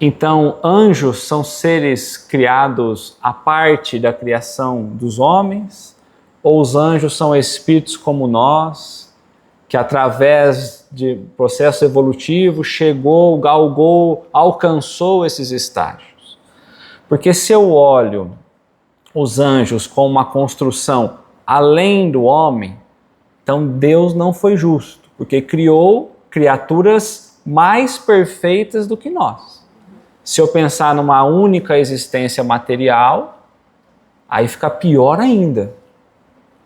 Então, anjos são seres criados à parte da criação dos homens, ou os anjos são espíritos como nós, que através de processo evolutivo chegou, galgou, alcançou esses estágios? Porque se eu olho os anjos como uma construção além do homem, então Deus não foi justo, porque criou criaturas mais perfeitas do que nós. Se eu pensar numa única existência material, aí fica pior ainda.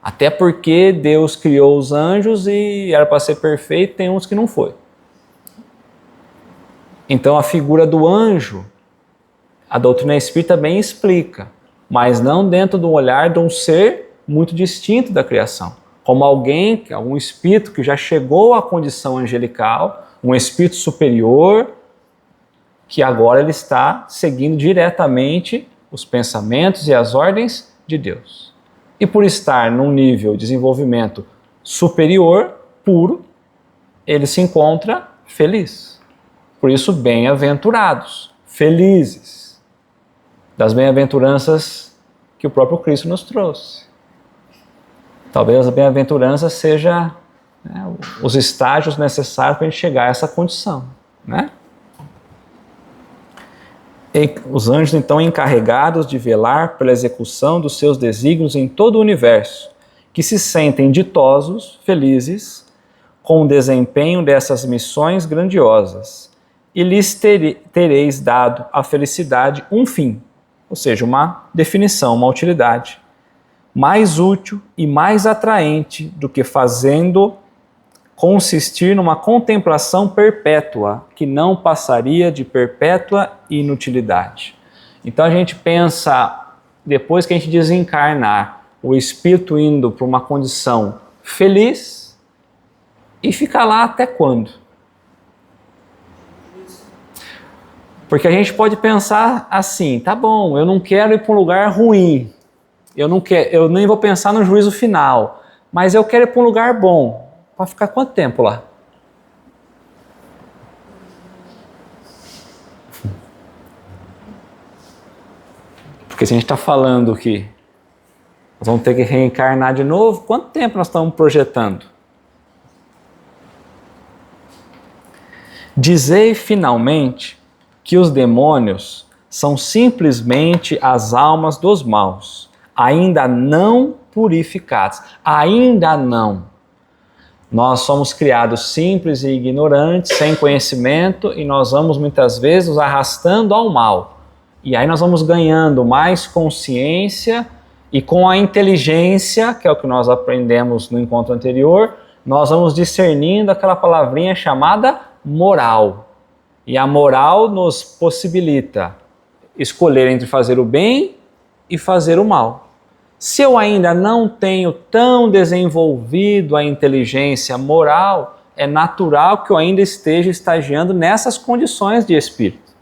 Até porque Deus criou os anjos e era para ser perfeito, tem uns que não foi. Então a figura do anjo, a doutrina espírita bem explica, mas não dentro do olhar de um ser muito distinto da criação. Como alguém, algum espírito que já chegou à condição angelical, um espírito superior, que agora ele está seguindo diretamente os pensamentos e as ordens de Deus. E por estar num nível de desenvolvimento superior, puro, ele se encontra feliz. Por isso, bem-aventurados, felizes, das bem-aventuranças que o próprio Cristo nos trouxe. Talvez a bem-aventurança seja, né, os estágios necessários para a gente chegar a essa condição, né? E os anjos, então, encarregados de velar pela execução dos seus desígnios em todo o universo, que se sentem ditosos, felizes, com o desempenho dessas missões grandiosas, e lhes tereis dado a felicidade um fim, ou seja, uma definição, uma utilidade, mais útil e mais atraente do que fazendo consistir numa contemplação perpétua, que não passaria de perpétua inutilidade. Então a gente pensa, depois que a gente desencarnar, o espírito indo para uma condição feliz e ficar lá até quando? Porque a gente pode pensar assim, tá bom, eu não quero ir para um lugar ruim, eu nem vou pensar no juízo final, mas eu quero ir para um lugar bom. Para ficar quanto tempo lá? Porque se a gente está falando que nós vamos ter que reencarnar de novo, quanto tempo nós estamos projetando? Dizei finalmente que os demônios são simplesmente as almas dos maus, ainda não purificadas, ainda não. Nós somos criados simples e ignorantes, sem conhecimento, e nós vamos muitas vezes nos arrastando ao mal. E aí nós vamos ganhando mais consciência, e com a inteligência, que é o que nós aprendemos no encontro anterior, nós vamos discernindo aquela palavrinha chamada moral. E a moral nos possibilita escolher entre fazer o bem e fazer o mal. Se eu ainda não tenho tão desenvolvido a inteligência moral, é natural que eu ainda esteja estagiando nessas condições de espírito.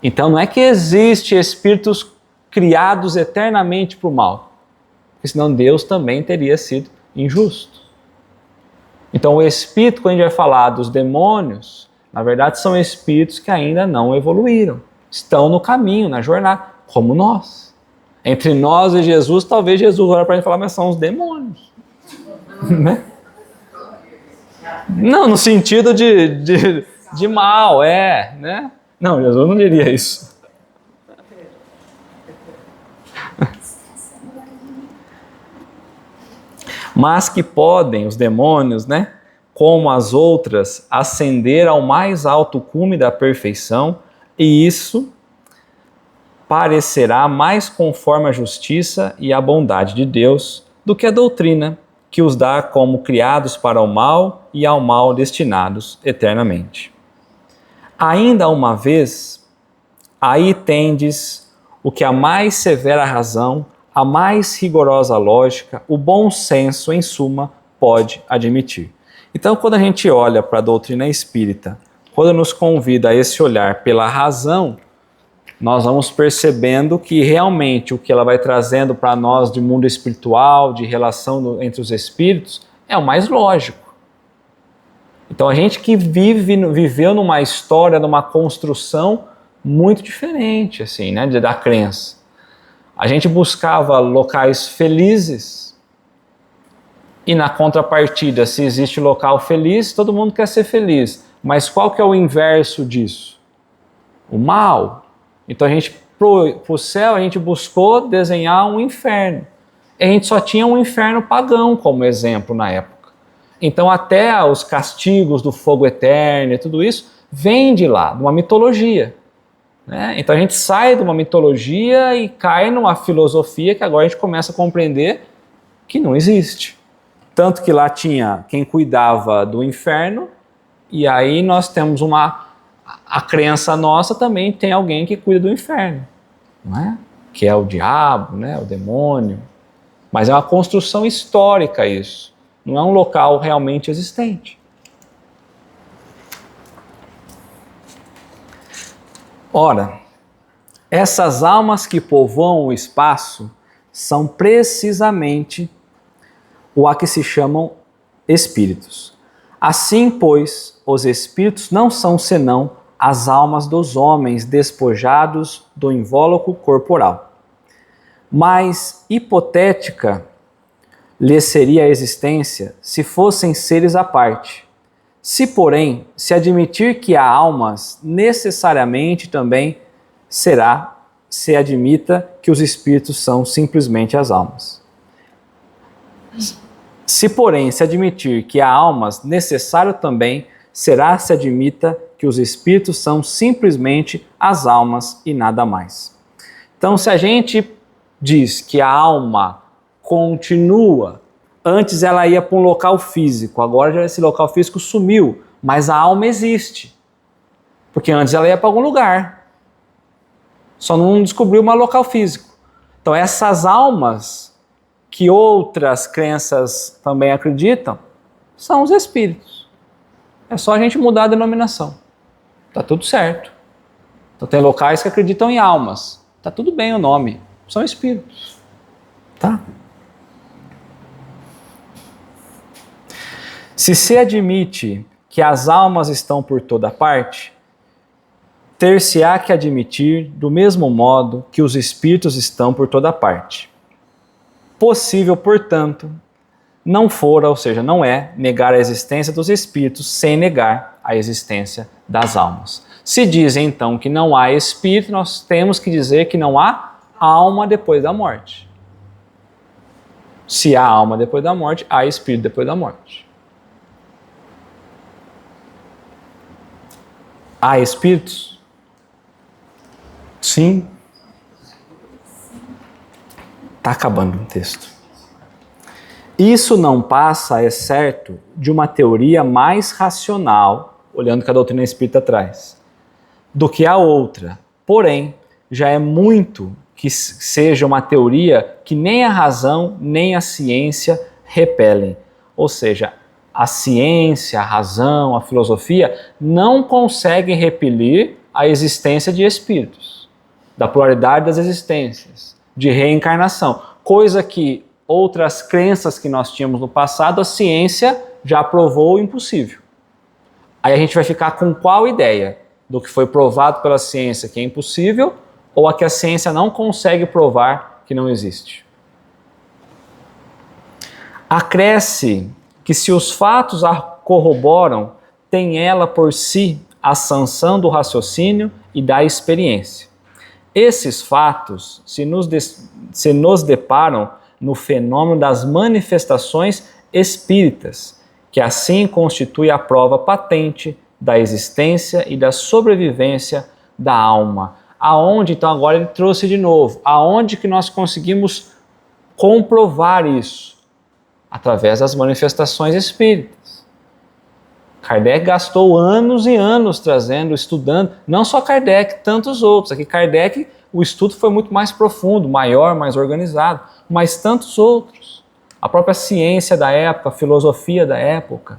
Então não é que existe espíritos criados eternamente para o mal, porque senão Deus também teria sido injusto. Então o espírito, quando a gente vai falar dos demônios, na verdade são espíritos que ainda não evoluíram, estão no caminho, na jornada, como nós. Entre nós e Jesus, talvez Jesus olhe para a gente e fale, mas são os demônios. Né? Não, no sentido de mal, né? Não, Jesus não diria isso. Mas que podem, os demônios, né, como as outras, ascender ao mais alto cume da perfeição, e isso parecerá mais conforme a justiça e a bondade de Deus do que a doutrina, que os dá como criados para o mal e ao mal destinados eternamente. Ainda uma vez, aí tendes o que a mais severa razão, a mais rigorosa lógica, o bom senso, em suma, pode admitir. Então, quando a gente olha para a doutrina espírita, quando nos convida a esse olhar pela razão, nós vamos percebendo que realmente o que ela vai trazendo para nós de mundo espiritual, de relação entre os espíritos, é o mais lógico. Então a gente que viveu numa história, numa construção muito diferente, assim, né, da crença. A gente buscava locais felizes e na contrapartida, se existe local feliz, todo mundo quer ser feliz. Mas qual que é o inverso disso? O mal. Então a gente, para o céu, a gente buscou desenhar um inferno. E a gente só tinha um inferno pagão como exemplo na época. Então até os castigos do fogo eterno e tudo isso vem de lá, de uma mitologia. Né? Então a gente sai de uma mitologia e cai numa filosofia que agora a gente começa a compreender que não existe. Tanto que lá tinha quem cuidava do inferno, e aí nós temos a crença nossa também tem alguém que cuida do inferno, não é? Que é o diabo, né? O demônio. Mas é uma construção histórica isso, não é um local realmente existente. Ora, essas almas que povoam o espaço são precisamente o a que se chamam espíritos. Assim, pois, os espíritos não são senão as almas dos homens despojados do invólucro corporal. Mas hipotética lhes seria a existência se fossem seres à parte. Se, porém, se admitir que há almas, necessariamente também se admita que os espíritos são simplesmente as almas. Se, porém, se admitir que há almas, necessário também se admita que os espíritos são simplesmente as almas e nada mais. Então, se a gente diz que a alma continua, antes ela ia para um local físico, agora já esse local físico sumiu, mas a alma existe. Porque antes ela ia para algum lugar, só não descobriu um local físico. Então essas almas que outras crenças também acreditam, são os espíritos. É só a gente mudar a denominação. Tá tudo certo. Então tem locais que acreditam em almas. Tá tudo bem o nome. São espíritos. Tá? Se admite que as almas estão por toda parte, ter-se-á que admitir do mesmo modo que os espíritos estão por toda parte. Possível, portanto, não fora, ou seja, não é negar a existência dos espíritos sem negar a existência das almas. Se dizem então que não há espírito, nós temos que dizer que não há alma depois da morte. Se há alma depois da morte, há espírito depois da morte. Há espíritos? Sim. Está acabando o texto. Isso não passa, é certo, de uma teoria mais racional, olhando que a doutrina espírita traz, do que a outra. Porém, já é muito que seja uma teoria que nem a razão nem a ciência repelem. Ou seja, a ciência, a razão, a filosofia não conseguem repelir a existência de espíritos, da pluralidade das existências, de reencarnação, coisa que outras crenças que nós tínhamos no passado, a ciência já provou impossível. Aí a gente vai ficar com qual ideia? Do que foi provado pela ciência que é impossível, ou a que a ciência não consegue provar que não existe? Acresce que se os fatos a corroboram, tem ela por si a sanção do raciocínio e da experiência. Esses fatos se nos deparam no fenômeno das manifestações espíritas, que assim constitui a prova patente da existência e da sobrevivência da alma. Aonde, então agora ele trouxe de novo, aonde que nós conseguimos comprovar isso? Através das manifestações espíritas. Kardec gastou anos e anos trazendo, estudando, não só Kardec, tantos outros. Aqui Kardec, o estudo foi muito mais profundo, maior, mais organizado, mas tantos outros. A própria ciência da época, a filosofia da época.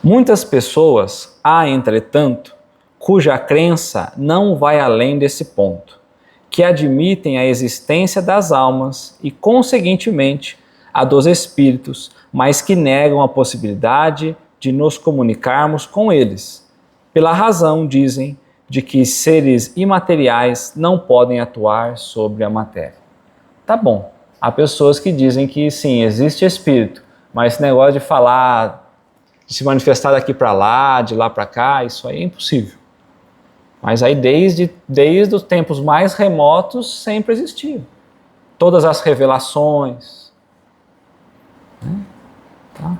Muitas pessoas há, entretanto, cuja crença não vai além desse ponto, que admitem a existência das almas e, conseguintemente, a dos espíritos, mas que negam a possibilidade de nos comunicarmos com eles, pela razão, dizem, de que seres imateriais não podem atuar sobre a matéria. Tá bom, há pessoas que dizem que sim, existe espírito, mas esse negócio de falar, de se manifestar daqui para lá, de lá para cá, isso aí é impossível. Mas aí desde os tempos mais remotos sempre existiu. Todas as revelações. Tá?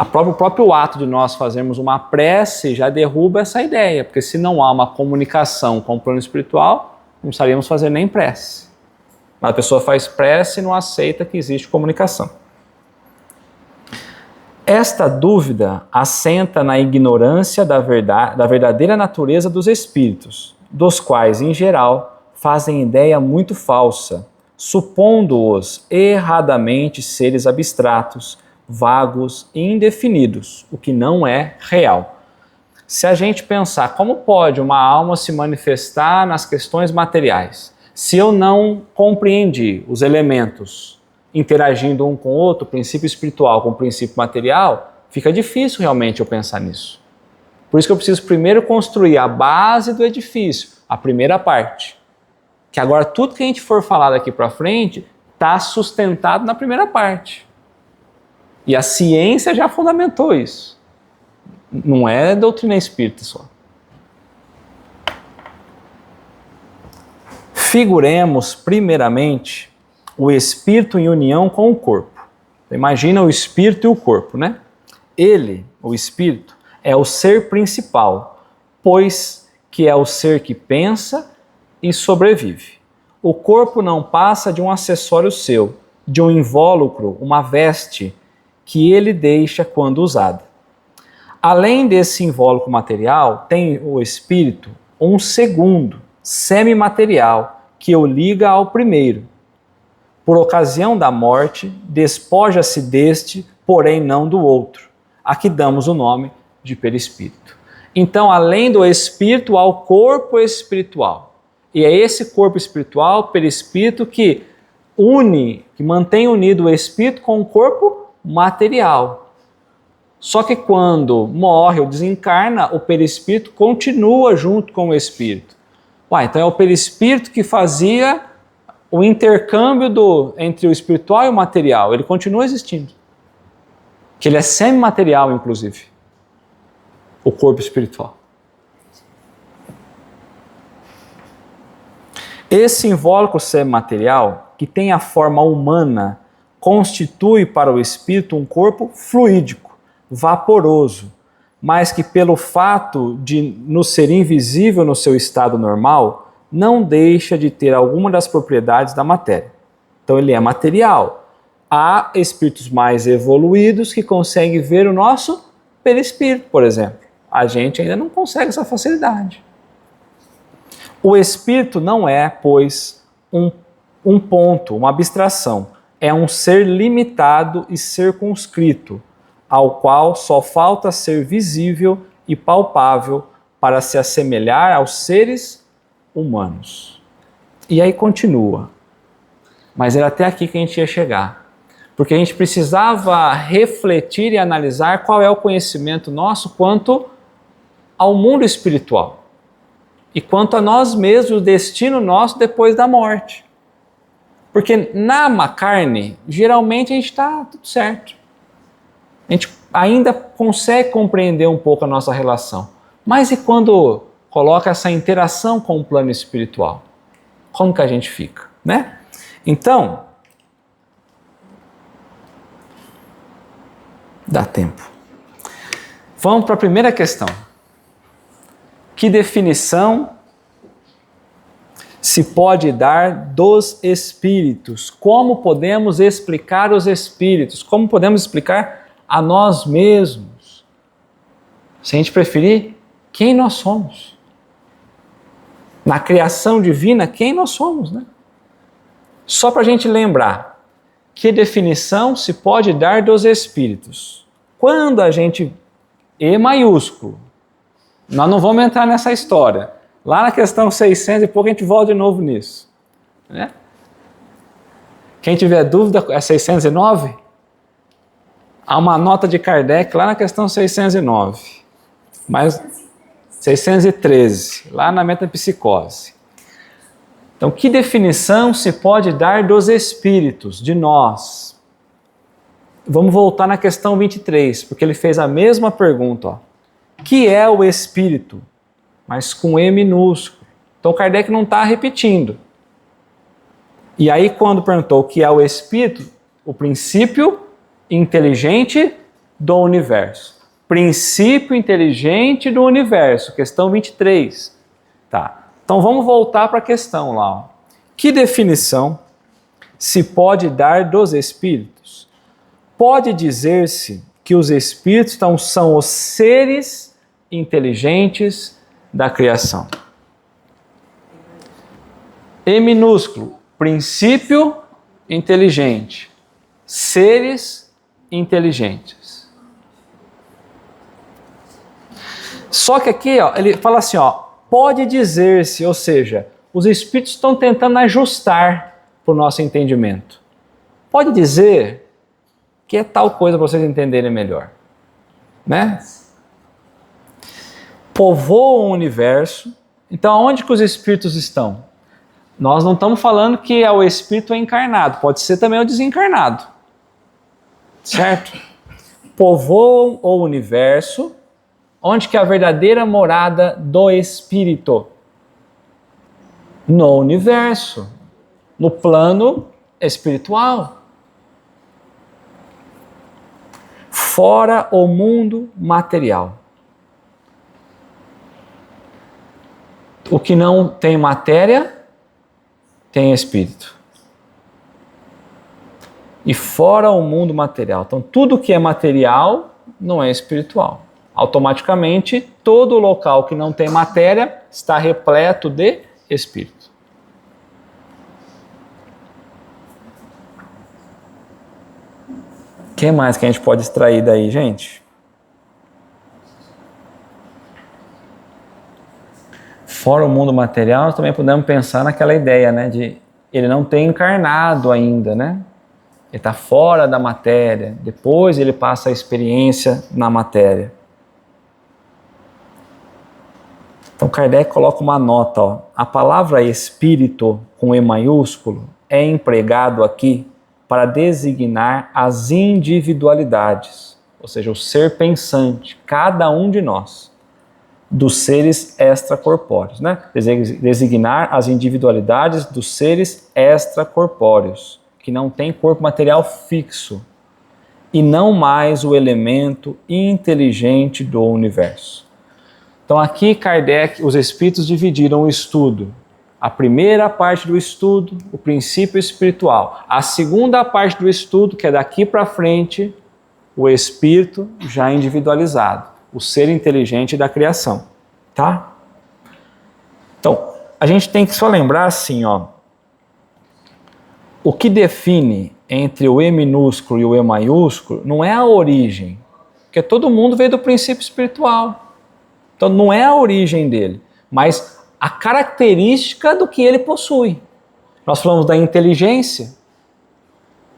O próprio ato de nós fazermos uma prece já derruba essa ideia, porque se não há uma comunicação com o plano espiritual, não precisaríamos fazer nem prece. Mas a pessoa faz prece e não aceita que existe comunicação. Esta dúvida assenta na ignorância da verdadeira natureza dos espíritos, dos quais, em geral, fazem ideia muito falsa, supondo-os erradamente seres abstratos, vagos e indefinidos, o que não é real. se a gente pensar como pode uma alma se manifestar nas questões materiais, se eu não compreendi os elementos interagindo um com o outro, o princípio espiritual com o princípio material, fica difícil realmente eu pensar nisso. Por isso que eu preciso primeiro construir a base do edifício, a primeira parte. Que agora tudo que a gente for falar daqui para frente está sustentado na primeira parte. E a ciência já fundamentou isso. Não é doutrina espírita só. Figuremos primeiramente o espírito em união com o corpo. Imagina o espírito e o corpo, né? Ele, o espírito, é o ser principal, pois que é o ser que pensa e sobrevive. O corpo não passa de um acessório seu, de um invólucro, uma veste que ele deixa quando usado. Além desse invólucro material, tem o espírito um segundo, semimaterial, que o liga ao primeiro. Por ocasião da morte, despoja-se deste, porém não do outro. Aqui damos o nome de perispírito. Então, além do espírito, há o corpo espiritual. E é esse corpo espiritual, perispírito, que une, que mantém unido o espírito com o corpo material. Só que quando morre ou desencarna, o perispírito continua junto com o espírito. Então é o perispírito que fazia o intercâmbio entre o espiritual e o material. Ele continua existindo. Que ele é semimaterial, inclusive. O corpo espiritual. Esse invólucro semimaterial, que tem a forma humana, constitui para o espírito um corpo fluídico, vaporoso, mas que pelo fato de nos ser invisível no seu estado normal, não deixa de ter alguma das propriedades da matéria. Então ele é material. Há espíritos mais evoluídos que conseguem ver o nosso perispírito, por exemplo. A gente ainda não consegue essa facilidade. O espírito não é, pois, um ponto, uma abstração. É um ser limitado e circunscrito, ao qual só falta ser visível e palpável para se assemelhar aos seres humanos. E aí continua. Mas era até aqui que a gente ia chegar. Porque a gente precisava refletir e analisar qual é o conhecimento nosso quanto ao mundo espiritual. E quanto a nós mesmos, o destino nosso depois da morte. Porque na carne, geralmente a gente está tudo certo. A gente ainda consegue compreender um pouco a nossa relação. Mas e quando coloca essa interação com o plano espiritual? Como que a gente fica, né? Então, dá tempo. Vamos para a primeira questão. Que definição se pode dar dos espíritos? Como podemos explicar os espíritos? Como podemos explicar a nós mesmos? Se a gente preferir, quem nós somos? Na criação divina, quem nós somos, né? Só para a gente lembrar, que definição se pode dar dos espíritos? Quando a gente, E maiúsculo, nós não vamos entrar nessa história. Lá na questão 600 e pouco a gente volta de novo nisso. Né? Quem tiver dúvida, é 609? Há uma nota de Kardec lá na questão 609. Mas 613, lá na metapsicose. Então, que definição se pode dar dos espíritos, de nós? Vamos voltar na questão 23, porque ele fez a mesma pergunta. Ó. Que é o espírito? Mas com E minúsculo. Então, Kardec não está repetindo. E aí, quando perguntou o que é o espírito, o princípio inteligente do universo. Princípio inteligente do universo, questão 23. Tá. Então vamos voltar para a questão lá. Ó. Que definição se pode dar dos espíritos? Pode dizer-se que os espíritos são os seres inteligentes da criação. E minúsculo, princípio inteligente, seres inteligentes. Só que aqui, ó, ele fala assim, ó, pode dizer-se, ou seja, os espíritos estão tentando ajustar para o nosso entendimento. Pode dizer que é tal coisa para vocês entenderem melhor, né? Povoam o universo. Então, onde que os espíritos estão? Nós não estamos falando que o espírito é encarnado, pode ser também o desencarnado, certo? Povoam o universo, onde que é a verdadeira morada do espírito? No universo, no plano espiritual. Fora o mundo material. O que não tem matéria, tem espírito. E fora o mundo material. Então, tudo que é material não é espiritual. Automaticamente, todo local que não tem matéria está repleto de espírito. O que mais que a gente pode extrair daí, gente? Fora o mundo material, nós também podemos pensar naquela ideia, né, de ele não ter encarnado ainda, né? Ele está fora da matéria, depois ele passa a experiência na matéria. Então Kardec coloca uma nota, ó. A palavra espírito, com E maiúsculo, é empregado aqui para designar as individualidades, ou seja, o ser pensante, cada um de nós, dos seres extracorpóreos, né? Designar as individualidades dos seres extracorpóreos, que não tem corpo material fixo, e não mais o elemento inteligente do universo. Então aqui Kardec, os espíritos dividiram o estudo. A primeira parte do estudo, o princípio espiritual. A segunda parte do estudo, que é daqui para frente, o espírito já individualizado, o ser inteligente da criação, tá? Então, a gente tem que só lembrar assim, ó, o que define entre o E minúsculo e o E maiúsculo não é a origem, porque todo mundo veio do princípio espiritual. Então não é a origem dele, mas a característica do que ele possui. Nós falamos da inteligência,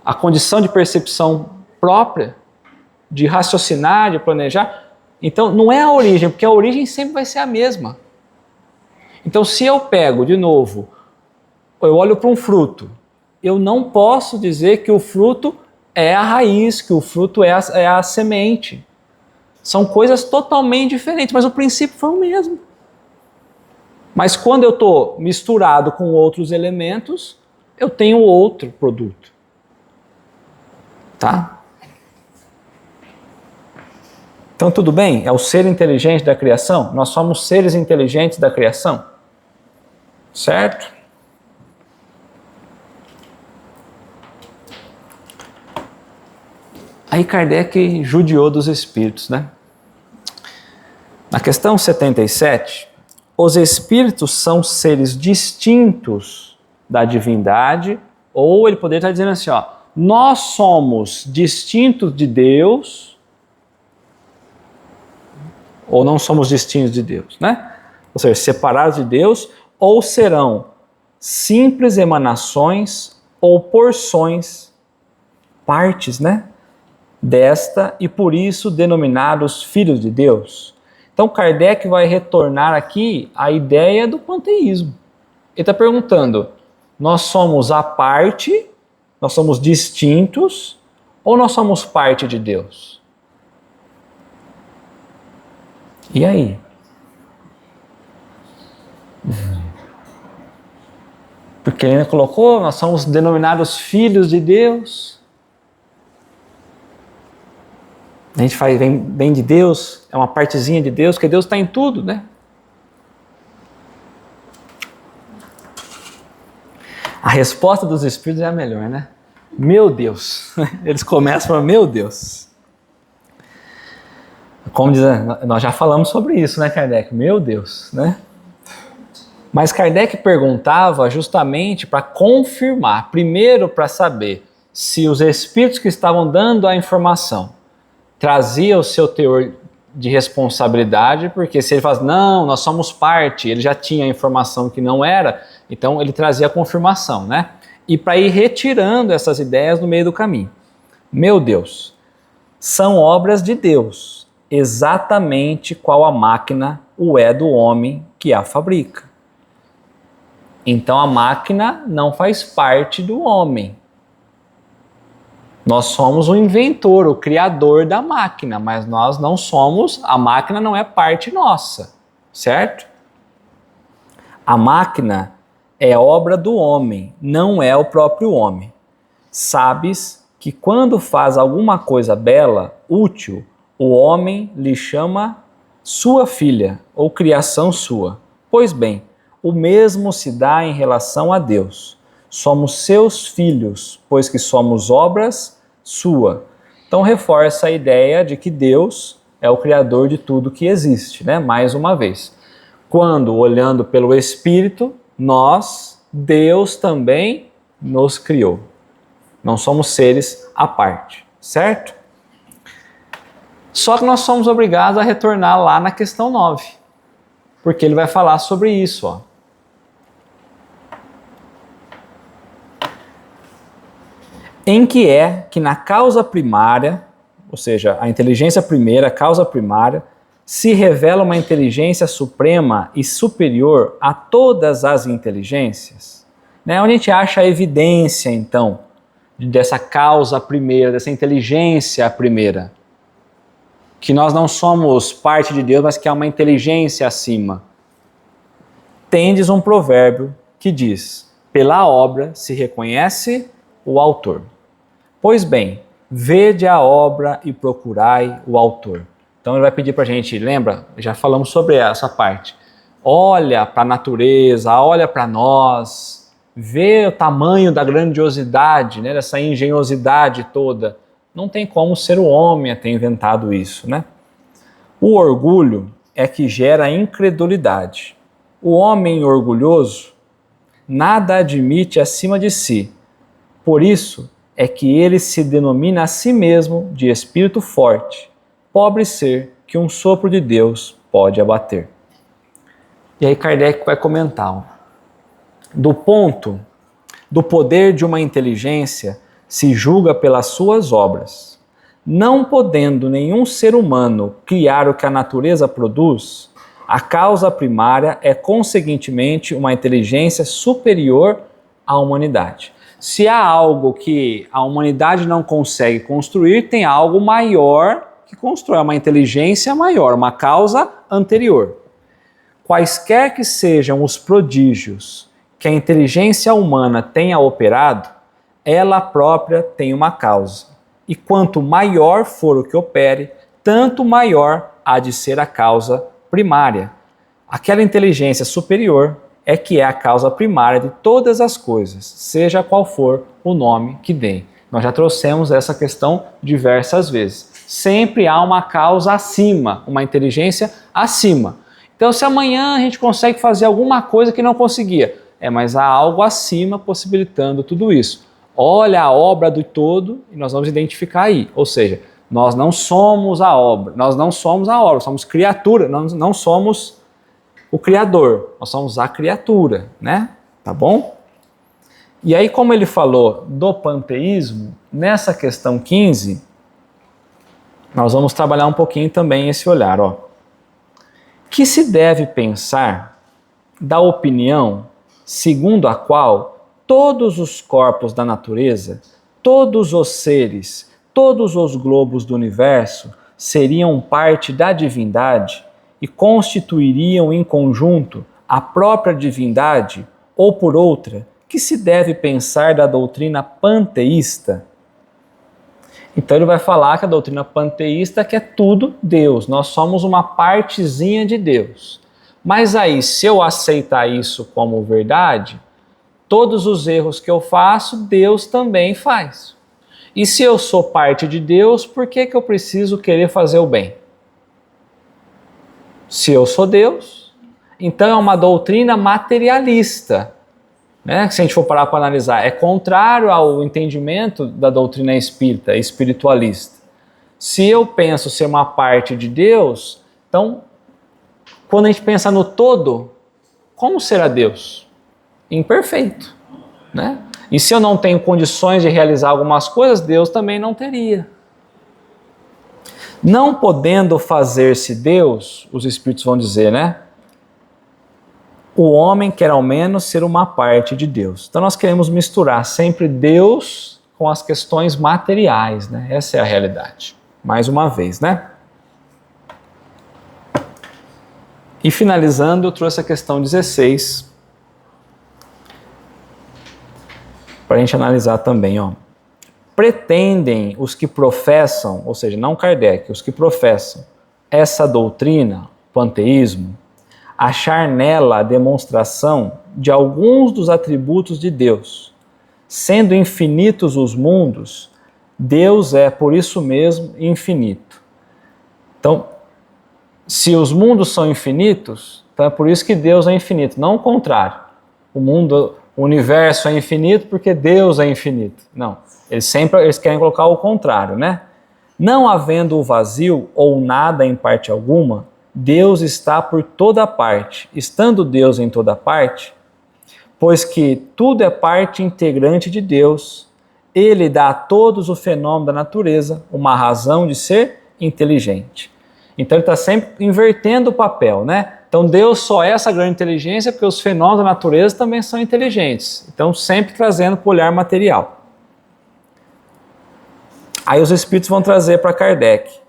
a condição de percepção própria, de raciocinar, de planejar. Então não é a origem, porque a origem sempre vai ser a mesma. Então se eu pego de novo, eu olho para um fruto, eu não posso dizer que o fruto é a raiz, que o fruto é a semente. São coisas totalmente diferentes, mas o princípio foi o mesmo. Mas quando eu estou misturado com outros elementos, eu tenho outro produto. Tá? Então tudo bem? É o ser inteligente da criação? Nós somos seres inteligentes da criação? Certo? Aí Kardec judiou dos espíritos, né? Na questão 77, os espíritos são seres distintos da divindade, ou ele poderia estar dizendo assim, ó, nós somos distintos de Deus, ou não somos distintos de Deus, né? Ou seja, separados de Deus, ou serão simples emanações ou porções, partes, né? Desta, e por isso denominados filhos de Deus. Então Kardec vai retornar aqui à ideia do panteísmo. Ele está perguntando, nós somos a parte, nós somos distintos, ou nós somos parte de Deus? E aí? Porque ele colocou, nós somos denominados filhos de Deus. A gente vem de Deus, é uma partezinha de Deus, porque Deus está em tudo, né? A resposta dos espíritos é a melhor, né? Meu Deus! Eles começam falando, meu Deus! Como diz, nós já falamos sobre isso, né, Kardec? Meu Deus, né? Mas Kardec perguntava justamente para confirmar, primeiro para saber se os espíritos que estavam dando a informação trazia o seu teor de responsabilidade, porque se ele falasse, não, nós somos parte, ele já tinha a informação que não era, então ele trazia a confirmação, né? E para ir retirando essas ideias no meio do caminho. Meu Deus, são obras de Deus, exatamente qual a máquina o é do homem que a fabrica. Então a máquina não faz parte do homem. Nós somos o inventor, o criador da máquina, mas nós não somos, a máquina não é parte nossa, certo? A máquina é obra do homem, não é o próprio homem. Sabes que quando faz alguma coisa bela, útil, o homem lhe chama sua filha, ou criação sua. Pois bem, o mesmo se dá em relação a Deus. Somos seus filhos, pois que somos obras sua. Então reforça a ideia de que Deus é o criador de tudo que existe, né? Mais uma vez. Quando, olhando pelo Espírito, Deus também nos criou. Não somos seres à parte, certo? Só que nós somos obrigados a retornar lá na questão 9, porque ele vai falar sobre isso, ó. Em que é que na causa primária, ou seja, a inteligência primeira, a causa primária, se revela uma inteligência suprema e superior a todas as inteligências? Né? Onde a gente acha a evidência, então, dessa causa primeira, dessa inteligência primeira? Que nós não somos parte de Deus, mas que há uma inteligência acima. Tendes um provérbio que diz, pela obra se reconhece o autor. Pois bem, vede a obra e procurai o autor. Então ele vai pedir para a gente, lembra? Já falamos sobre essa parte. Olha para a natureza, olha para nós, vê o tamanho da grandiosidade, né, dessa engenhosidade toda. Não tem como ser o homem a ter inventado isso, né? O orgulho é que gera incredulidade. O homem orgulhoso nada admite acima de si. Por isso é que ele se denomina a si mesmo de espírito forte, pobre ser que um sopro de Deus pode abater. E aí Kardec vai comentar, ó, do ponto do poder de uma inteligência se julga pelas suas obras. Não podendo nenhum ser humano criar o que a natureza produz, a causa primária é conseguintemente uma inteligência superior à humanidade. Se há algo que a humanidade não consegue construir, tem algo maior que constrói, uma inteligência maior, uma causa anterior. Quaisquer que sejam os prodígios que a inteligência humana tenha operado, ela própria tem uma causa. E quanto maior for o que opere, tanto maior há de ser a causa primária. Aquela inteligência superior é que é a causa primária de todas as coisas, seja qual for o nome que dê. Nós já trouxemos essa questão diversas vezes. Sempre há uma causa acima, uma inteligência acima. Então, se amanhã a gente consegue fazer alguma coisa que não conseguia, mas há algo acima possibilitando tudo isso. Olha a obra do todo e nós vamos identificar aí. Ou seja, nós não somos a obra, somos criatura, nós não somos o Criador, nós somos a criatura, né? Tá bom? E aí, como ele falou do panteísmo, nessa questão 15, nós vamos trabalhar um pouquinho também esse olhar, ó. Que se deve pensar da opinião segundo a qual todos os corpos da natureza, todos os seres, todos os globos do universo seriam parte da divindade e constituiriam em conjunto a própria divindade, ou por outra, que se deve pensar da doutrina panteísta? Então ele vai falar que a doutrina panteísta que é tudo Deus, nós somos uma partezinha de Deus. Mas aí, se eu aceitar isso como verdade, todos os erros que eu faço, Deus também faz. E se eu sou parte de Deus, por que eu preciso querer fazer o bem? Se eu sou Deus, então é uma doutrina materialista, né? Se a gente for parar para analisar, é contrário ao entendimento da doutrina espírita, espiritualista. Se eu penso ser uma parte de Deus, então, quando a gente pensa no todo, como será Deus? Imperfeito, né? E se eu não tenho condições de realizar algumas coisas, Deus também não teria. Não podendo fazer-se Deus, os Espíritos vão dizer, né? O homem quer ao menos ser uma parte de Deus. Então nós queremos misturar sempre Deus com as questões materiais, né? Essa é a realidade. Mais uma vez, né? E finalizando, eu trouxe a questão 16, para a gente analisar também, ó. Pretendem os que professam, ou seja, não Kardec, os que professam essa doutrina, panteísmo, achar nela a demonstração de alguns dos atributos de Deus. Sendo infinitos os mundos, Deus é, por isso mesmo, infinito. Então, se os mundos são infinitos, então é por isso que Deus é infinito, não o contrário. O universo é infinito porque Deus é infinito. Não, eles querem colocar o contrário, né? Não havendo o vazio ou nada em parte alguma, Deus está por toda parte. Estando Deus em toda parte, pois que tudo é parte integrante de Deus, Ele dá a todos o fenômeno da natureza uma razão de ser inteligente. Então ele está sempre invertendo o papel, né? Então Deus só é essa grande inteligência porque os fenômenos da natureza também são inteligentes. Então sempre trazendo para o olhar material. Aí os Espíritos vão trazer para Kardec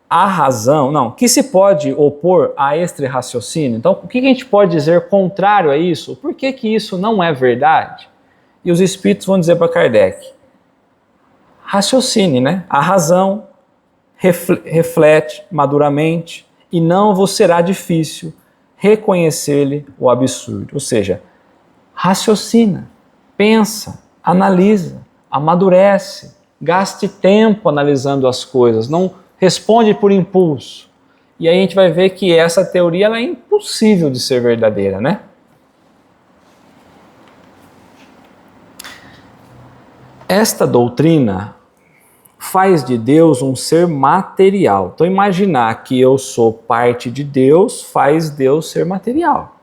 a razão, que se pode opor a este raciocínio. Então o que a gente pode dizer contrário a isso? Por que isso não é verdade? E os Espíritos vão dizer para Kardec, raciocine, né? A razão reflete maduramente e não vos será difícil reconhecer-lhe o absurdo. Ou seja, raciocina, pensa, analisa, amadurece, gaste tempo analisando as coisas, não responde por impulso. E aí a gente vai ver que essa teoria ela é impossível de ser verdadeira, né? Esta doutrina faz de Deus um ser material. Então imaginar que eu sou parte de Deus faz Deus ser material.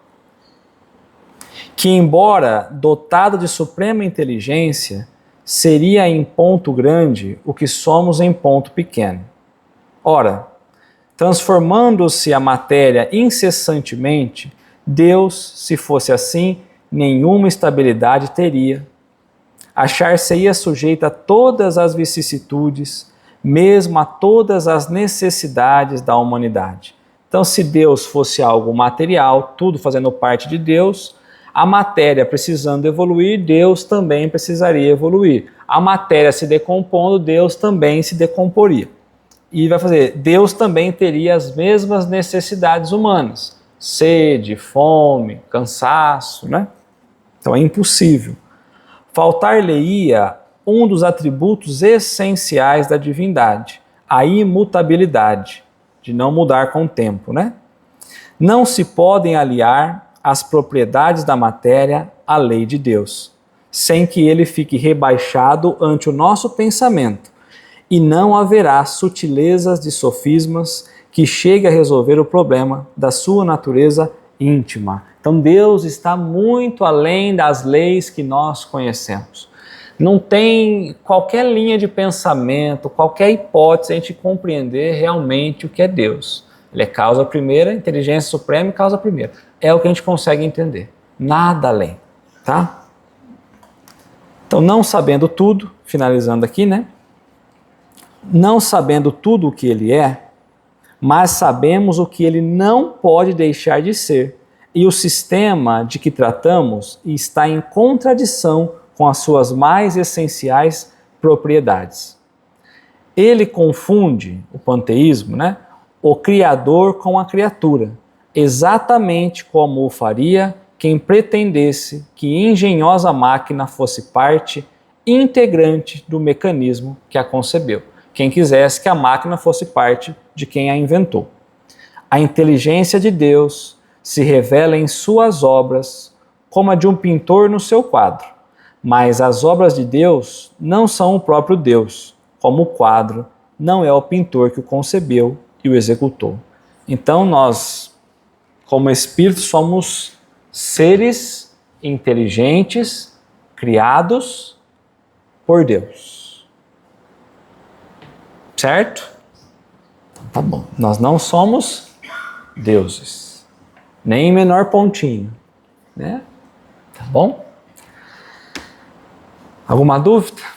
Que embora dotado de suprema inteligência, seria em ponto grande o que somos em ponto pequeno. Ora, transformando-se a matéria incessantemente, Deus, se fosse assim, nenhuma estabilidade teria. Achar-se-ia sujeito a todas as vicissitudes, mesmo a todas as necessidades da humanidade. Então, se Deus fosse algo material, tudo fazendo parte de Deus, a matéria precisando evoluir, Deus também precisaria evoluir. A matéria se decompondo, Deus também se decomporia. E vai fazer, Deus também teria as mesmas necessidades humanas, sede, fome, cansaço, né? Então é impossível. Faltar-lhe-ia um dos atributos essenciais da divindade, a imutabilidade, de não mudar com o tempo, né? Não se podem aliar as propriedades da matéria à lei de Deus, sem que ele fique rebaixado ante o nosso pensamento, e não haverá sutilezas de sofismas que chegue a resolver o problema da sua natureza íntima. Então Deus está muito além das leis que nós conhecemos. Não tem qualquer linha de pensamento, qualquer hipótese a gente compreender realmente o que é Deus. Ele é causa primeira, inteligência suprema e causa primeira. É o que a gente consegue entender. Nada além, tá? Então, não sabendo tudo, finalizando aqui, né? Não sabendo tudo o que ele é, mas sabemos o que ele não pode deixar de ser. E o sistema de que tratamos está em contradição com as suas mais essenciais propriedades. Ele confunde, o panteísmo, né, o Criador com a criatura, exatamente como o faria quem pretendesse que engenhosa máquina fosse parte integrante do mecanismo que a concebeu. Quem quisesse que a máquina fosse parte de quem a inventou. A inteligência de Deus se revela em suas obras como a de um pintor no seu quadro, mas as obras de Deus não são o próprio Deus, como o quadro não é o pintor que o concebeu e o executou. Então nós, como espírito, somos seres inteligentes, criados por Deus. Certo? Tá bom. Nós não somos deuses, nem em menor pontinho, né? Tá bom? Alguma dúvida?